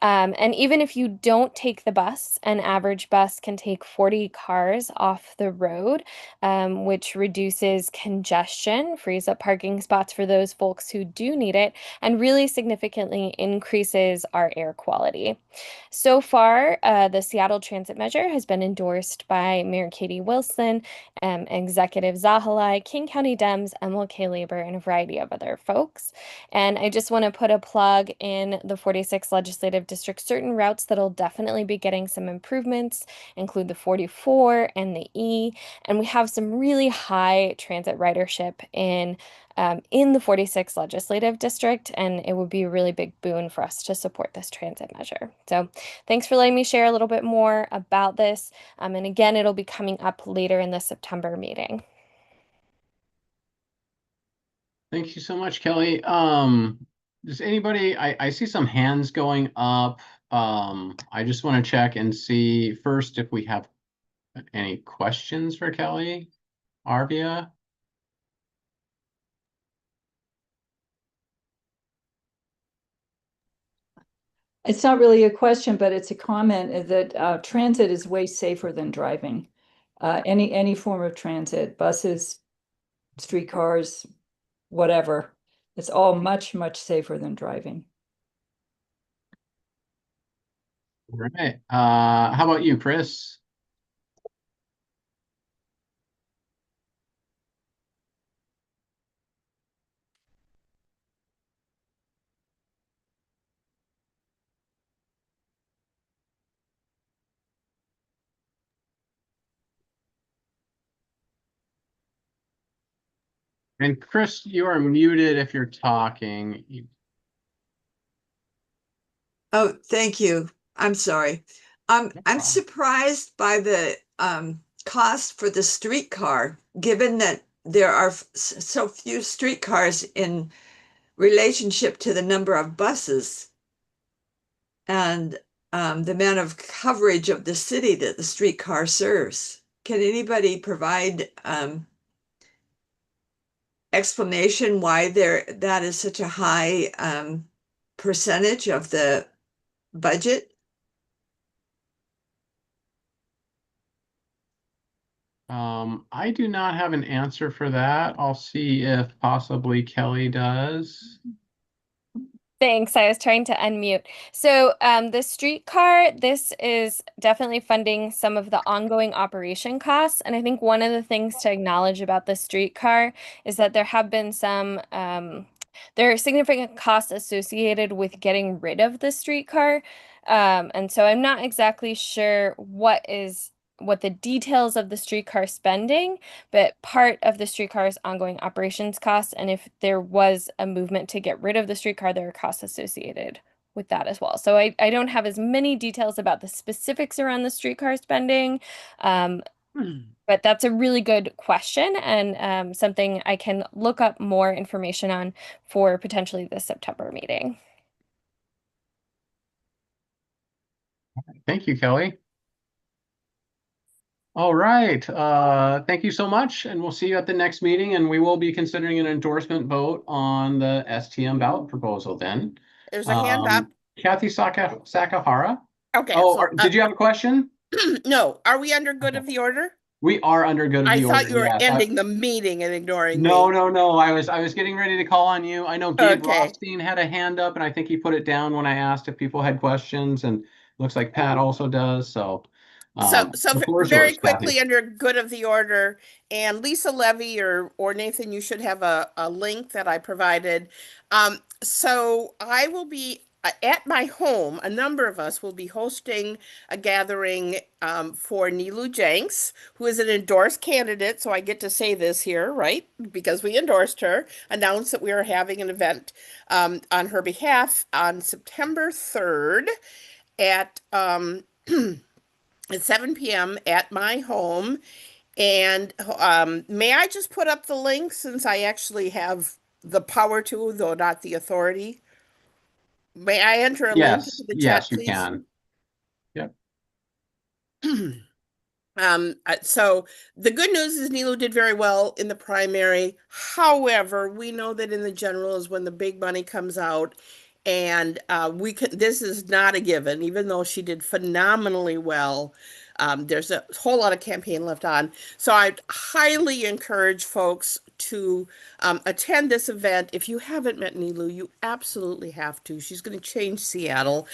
And even if you don't take the bus, an average bus can take 40 cars off the road, which reduces congestion, frees up parking spots for those folks who do need it, and really significantly increases our air quality. So far, the Seattle Transit Measure has been endorsed by Mayor Katie Wilson, Executive Zahalai, King County Dems, MLK Labor, and a variety of other folks. And I just want to put a plug in the 46 legislative district. Certain routes that'll definitely be getting some improvements include the 44 and the E. And we have some really high transit ridership in the 46 legislative district, and it would be a really big boon for us to support this transit measure. So thanks for letting me share a little bit more about this. And again, it'll be coming up later in the September meeting. Thank you so much, Kelly. Does anybody, I see some hands going up. I just want to check and see first if we have any questions for Kelly. Arvia? It's not really a question, but it's a comment that transit is way safer than driving. Any form of transit, buses, streetcars, whatever. It's all much, much safer than driving. All right. How about you, Chris? And Chris, you are muted if you're talking. Oh, thank you. I'm sorry. I'm surprised by the cost for the streetcar, given that there are so few streetcars in relationship to the number of buses and the amount of coverage of the city that the streetcar serves. Can anybody provide explanation why that is such a high percentage of the budget? I do not have an answer for that. I'll see if possibly Kelly does. Thanks. I was trying to unmute. So the streetcar, this is definitely funding some of the ongoing operation costs. And I think one of the things to acknowledge about the streetcar is that there have been there are significant costs associated with getting rid of the streetcar. And so I'm not exactly sure what the details of the streetcar spending, but part of the streetcar's ongoing operations costs. And if there was a movement to get rid of the streetcar, there are costs associated with that as well. So I don't have as many details about the specifics around the streetcar spending, but that's a really good question and something I can look up more information on for potentially the September meeting. Thank you, Kelly. All right. Thank you so much. And we'll see you at the next meeting. And we will be considering an endorsement vote on the STM ballot proposal then. There's a hand up. Kathy Sakahara. Okay. Oh, So, did you have a question? No. Are we under good of the order? We are under good of the order. I thought you were yes. ending the meeting and ignoring me. No. I was getting ready to call on you. I know Gabe Okay. Rothstein had a hand up, and I think he put it down when I asked if people had questions, and looks like Pat also does. So the floor is very yours, quickly Kathy. under good of the order, and Lisa Levy or Nathan, you should have a link that I provided. So I will be at my home, a number of us will be hosting a gathering for Nilu Jenks, who is an endorsed candidate. So I get to say this here, right? Because we endorsed her, announced that we are having an event on her behalf on September 3rd at at 7 p.m. at my home. And may I just put up the link since I actually have the power to, though not the authority? May I enter a link Yes, into the yes, chat, you please? can. Yep. So the good news is Nilo did very well in the primary. However, we know that in the general is when the big money comes out, and this is not a given, even though she did phenomenally well. There's a whole lot of campaign left on. So I'd highly encourage folks to attend this event. If you haven't met Nilu, you absolutely have to. She's going to change Seattle.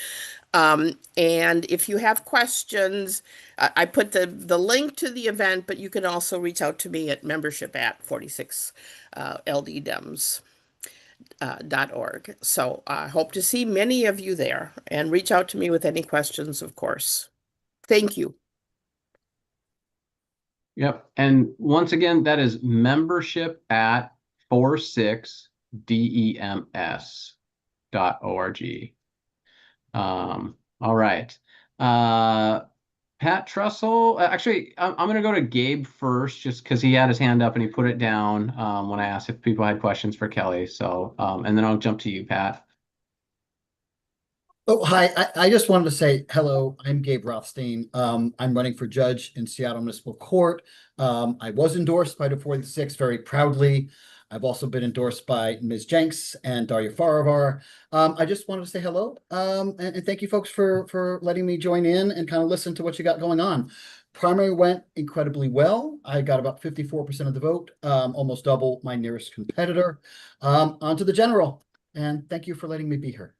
And if you have questions, I put the link to the event, but you can also reach out to me at membership at 46 lddems.org. So I hope to see many of you there and reach out to me with any questions, of course. Thank you. Yep. And once again, that is membership at 46dems.org. All right. Pat Trussell, actually, I'm going to go to Gabe first, just because he had his hand up and he put it down when I asked if people had questions for Kelly. So, and then I'll jump to you, Pat. Oh, hi. I just wanted to say hello. I'm Gabe Rothstein. I'm running for judge in Seattle Municipal Court. I was endorsed by the 46 very proudly. I've also been endorsed by Ms. Jenks and Daria Farivar. I just wanted to say hello and thank you folks for letting me join in and kind of listen to what you got going on. Primary went incredibly well. I got about 54% of the vote, almost double my nearest competitor. On to the general, and thank you for letting me be here.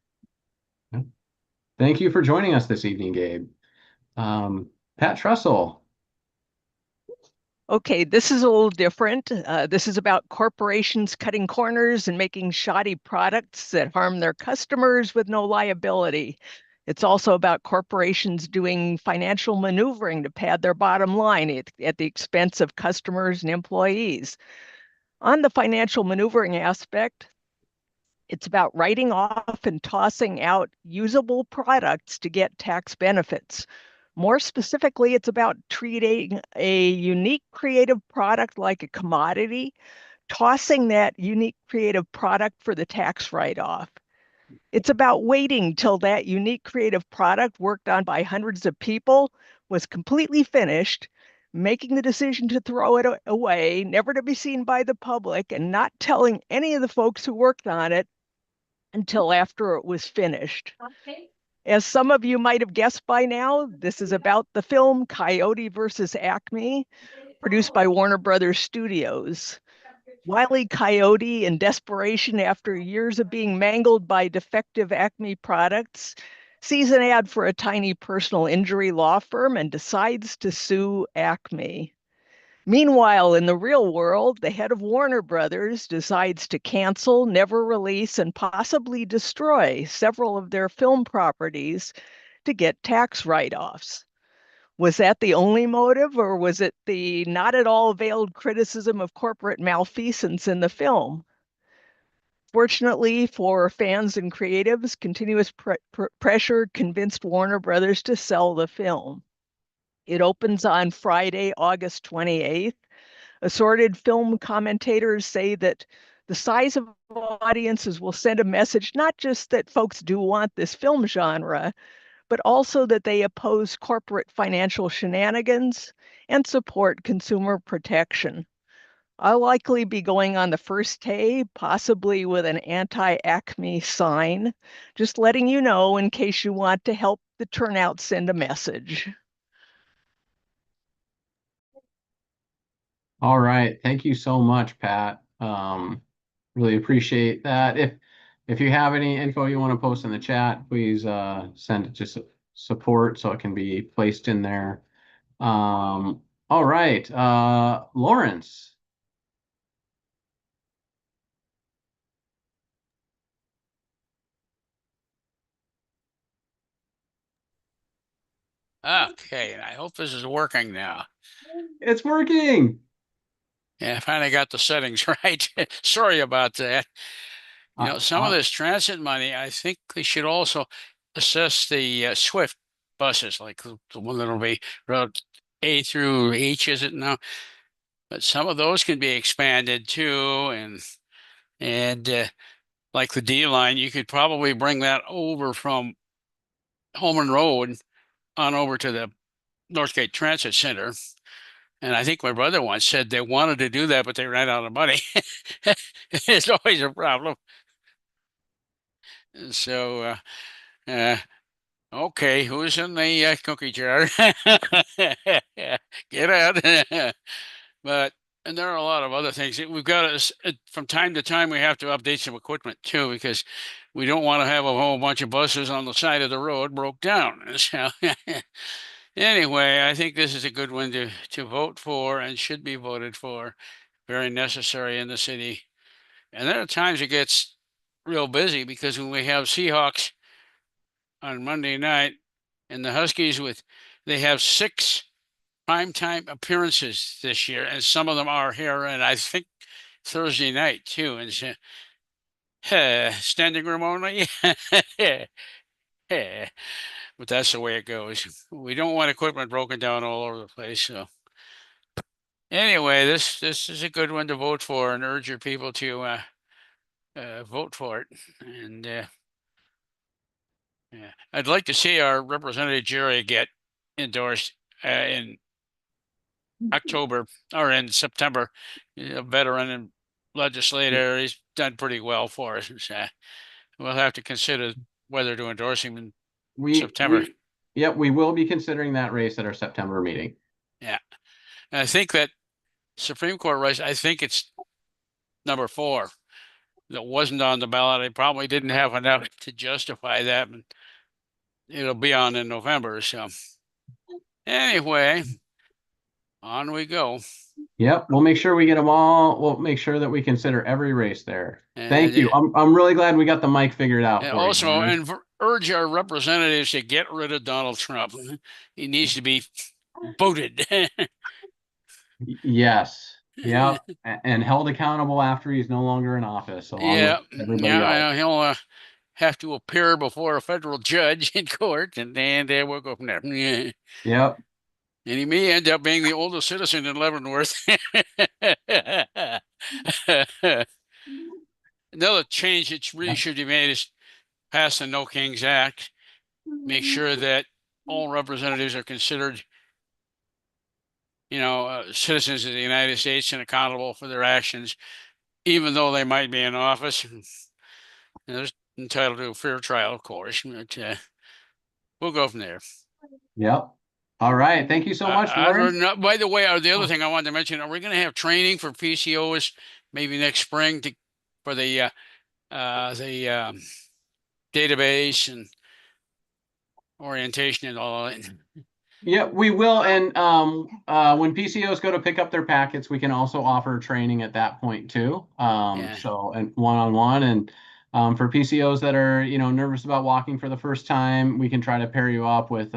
Thank you for joining us this evening, Gabe. Pat Trussell. Okay, this is a little different. This is about corporations cutting corners and making shoddy products that harm their customers with no liability. It's also about corporations doing financial maneuvering to pad their bottom line at the expense of customers and employees. On the financial maneuvering aspect, it's about writing off and tossing out usable products to get tax benefits. More specifically, it's about treating a unique creative product like a commodity, tossing that unique creative product for the tax write-off. It's about waiting till that unique creative product worked on by hundreds of people was completely finished, making the decision to throw it away, never to be seen by the public, and not telling any of the folks who worked on it until after it was finished. Okay. As some of you might have guessed by now, this is about the film Coyote versus Acme, produced by Warner Brothers Studios. Wile E. Coyote, in desperation after years of being mangled by defective Acme products, sees an ad for a tiny personal injury law firm and decides to sue Acme. Meanwhile, in the real world, the head of Warner Brothers decides to cancel, never release, and possibly destroy several of their film properties to get tax write-offs. Was that the only motive, or was it the not at all veiled criticism of corporate malfeasance in the film? Fortunately for fans and creatives, continuous pressure convinced Warner Brothers to sell the film. It opens on Friday, August 28th. Assorted film commentators say that the size of audiences will send a message, not just that folks do want this film genre, but also that they oppose corporate financial shenanigans and support consumer protection. I'll likely be going on the first day, possibly with an anti-Acme sign, just letting you know in case you want to help the turnout send a message. All right. Thank you so much, Pat. Really appreciate that. If you have any info you want to post in the chat, please send it to support so it can be placed in there. All right. Lawrence. Okay, and I hope this is working now. It's working. Yeah, I finally got the settings right. Sorry about that. You know, some of this transit money, I think they should also assess the Swift buses, like the one that'll be route A through H, is it now? But some of those can be expanded too, and like the D line, you could probably bring that over from Holman Road on over to the Northgate Transit Center. And I think my brother once said they wanted to do that, but they ran out of money. It's always a problem. So, okay, who's in the cookie jar? Get out. But, and there are a lot of other things. We've got to, from time to time, we have to update some equipment too, because we don't want to have a whole bunch of buses on the side of the road broke down. So, anyway, I think this is a good one to vote for and should be voted for. Very necessary in the city. And there are times it gets real busy because when we have Seahawks on Monday night and the Huskies they have 6 primetime appearances this year, and some of them are here, and I think Thursday night too. And so, standing room only. But that's the way it goes. We don't want equipment broken down all over the place. So anyway, this is a good one to vote for, and urge your people to vote for it. And yeah, I'd like to see our Representative Jerry get endorsed in October or in September. He's a veteran and legislator. He's done pretty well for us. So we'll have to consider whether to endorse him in September. Yep, we will be considering that race at our September meeting. Yeah. And I think that Supreme Court race, I think it's number 4 that wasn't on the ballot. I probably didn't have enough to justify that. But it'll be on in November. So anyway, on we go. Yep, we'll make sure we get them all. We'll make sure that we consider every race there. Thank you. I'm really glad we got the mic figured out for also, you. and urge our representatives to get rid of Donald Trump. He needs to be booted. Yes. Yep. And held accountable after he's no longer in office, along with everybody else. He'll have to appear before a federal judge in court, and then we'll go from there. Yep. And he may end up being the oldest citizen in Leavenworth. Another change that really should be made is pass the No Kings Act. Make sure that all representatives are considered, citizens of the United States and accountable for their actions, even though they might be in office. They're entitled to a fair trial, of course. But we'll go from there. Yep. All right. Thank you so much, Lauren. By the way, the other thing I wanted to mention, are we going to have training for PCOs maybe next spring for the database and orientation and all that? Yeah, we will. And when PCOs go to pick up their packets, we can also offer training at that point too. So, and one-on-one, and for PCOs that are, nervous about walking for the first time, we can try to pair you up with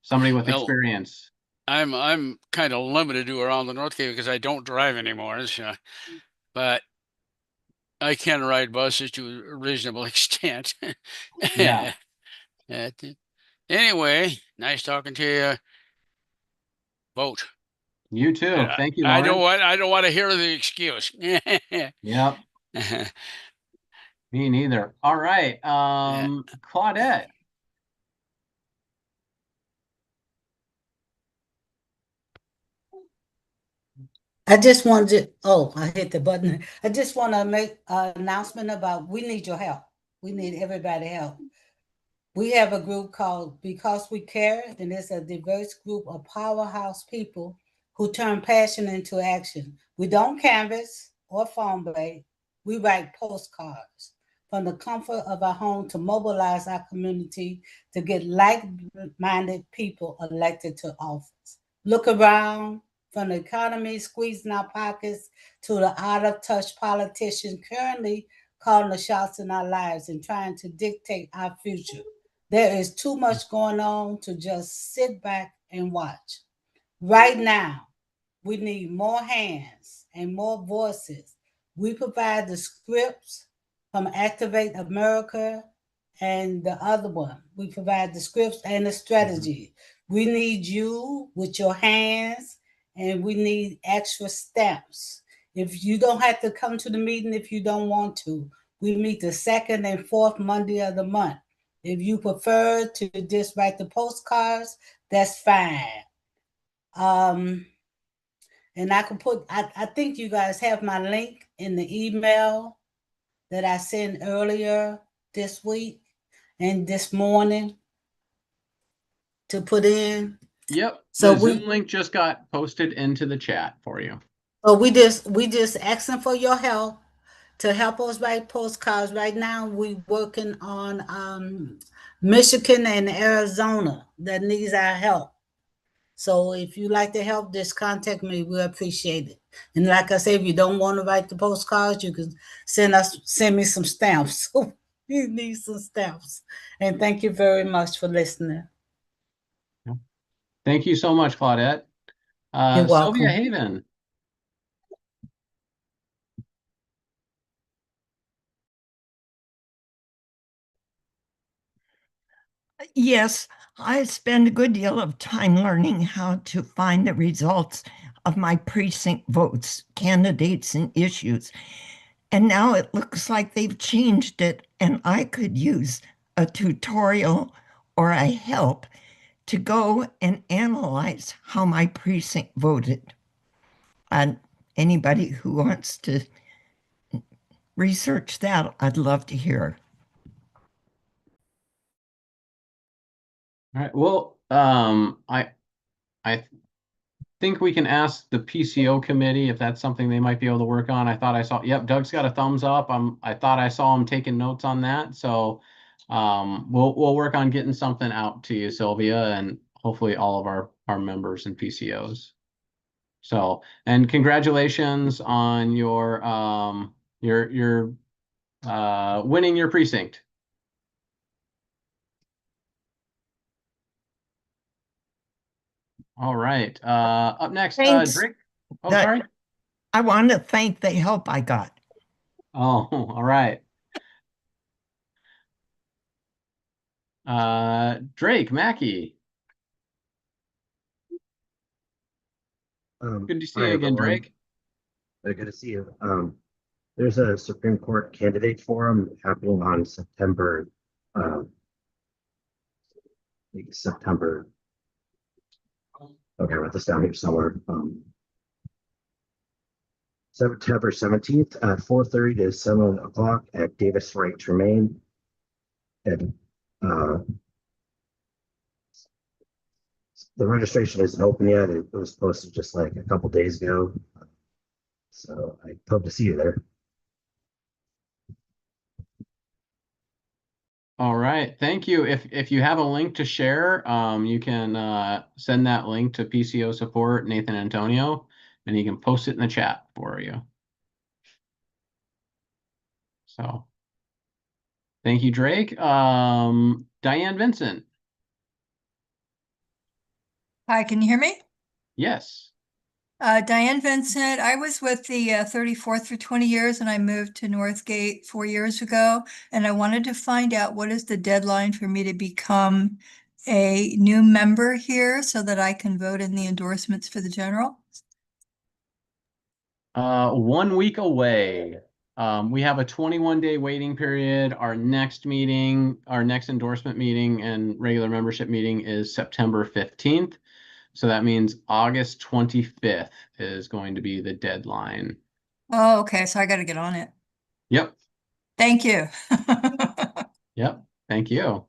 somebody with experience. I'm kind of limited to around the North Cape because I don't drive anymore. So, but I can ride buses to a reasonable extent. Yeah. Anyway, nice talking to you. Vote. You too. Thank you, Lauren. I don't want to hear the excuse. Yep. Me neither. All right. Claudette. I just wanted to, I hit the button. I just want to make an announcement about we need your help. We need everybody's help. We have a group called Because We Care, and it's a diverse group of powerhouse people who turn passion into action. We don't canvas or phone bait. We write postcards from the comfort of our home to mobilize our community to get like-minded people elected to office. Look around. From the economy squeezing our pockets to the out-of-touch politicians currently calling the shots in our lives and trying to dictate our future. There is too much going on to just sit back and watch. Right now, we need more hands and more voices. We provide the scripts from Activate America and the other one. We provide the scripts and the strategy. We need you with your hands, and we need extra stamps. If you don't have to come to the meeting if you don't want to, we meet the second and fourth Monday of the month. If you prefer to just write the postcards, that's fine. And I can put, I think you guys have my link in the email that I sent earlier this week and this morning to put in. Yep. So The Zoom link just got posted into the chat for you. So we just asking for your help to help us write postcards. Right now, we working on Michigan and Arizona that needs our help. So if you like to help, just contact me. We appreciate it. And like I said, if you don't want to write the postcards, you can send me some stamps. You need some stamps. And thank you very much for listening. Thank you so much, Claudette. You're welcome. Sylvia Haven. Yes, I spend a good deal of time learning how to find the results of my precinct votes, candidates, and issues. And now it looks like they've changed it, and I could use a tutorial or a help to go and analyze how my precinct voted. And anybody who wants to research that, I'd love to hear. All right. Well, I think we can ask the PCO committee if that's something they might be able to work on. I thought I saw, yep, Doug's got a thumbs up. I thought I saw him taking notes on that. So we'll work on getting something out to you, Sylvia, and hopefully all of our members and PCOs. So, and congratulations on your winning your precinct. All right. Up next, Drake. Oh, sorry. I want to thank the help I got. Oh, all right. Drake Mackey. Good to see you again, Drake. Good to see you. There's a Supreme Court candidate forum happening on September. September. Okay, I wrote this down here somewhere. September 17th at 4:30 to 7 o'clock at Davis Wright Tremaine. And the registration isn't open yet. It was posted just like a couple days ago. So I hope to see you there. All right, thank you. If you have a link to share, you can send that link to PCO support Nathan Antonio, and he can post it in the chat for you. So, thank you, Drake. Diane Vincent. Hi, can you hear me? Yes. Diane Vincent, I was with the 34th for 20 years and I moved to Northgate 4 years ago. And I wanted to find out what is the deadline for me to become a new member here so that I can vote in the endorsements for the general? 1 week away. We have a 21-day waiting period. Our next meeting, our next endorsement meeting and regular membership meeting is September 15th. So that means August 25th is going to be the deadline. Oh, okay. So I got to get on it. Yep. Thank you. Yep. Thank you.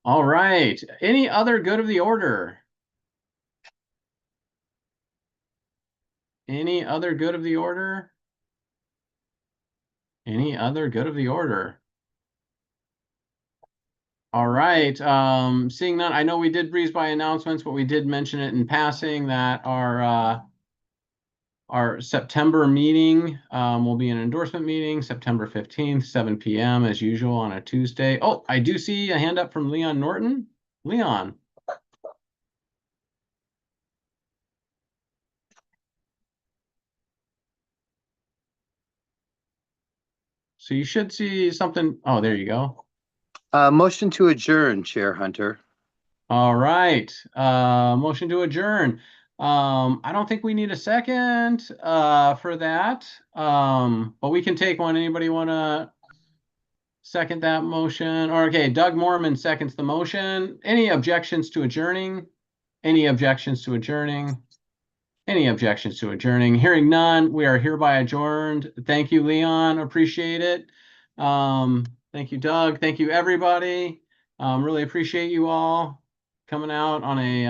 All right. Any other good of the order? Any other good of the order? Any other good of the order? All right. Seeing none, I know we did breeze by announcements, but we did mention it in passing that our Our September meeting will be an endorsement meeting, September 15th, 7 p.m. as usual on a Tuesday. Oh, I do see a hand up from Leon Norton. Leon. So you should see something. Oh, there you go. Motion to adjourn, Chair Hunter. All right. Motion to adjourn. I don't think we need a second for that. But we can take one. Anybody want to second that motion? Or okay, Doug Mormon seconds the motion. Any objections to adjourning? Any objections to adjourning? Any objections to adjourning? Hearing none, we are hereby adjourned. Thank you, Leon. Appreciate it. Thank you, Doug. Thank you, everybody. Really appreciate you all coming out on a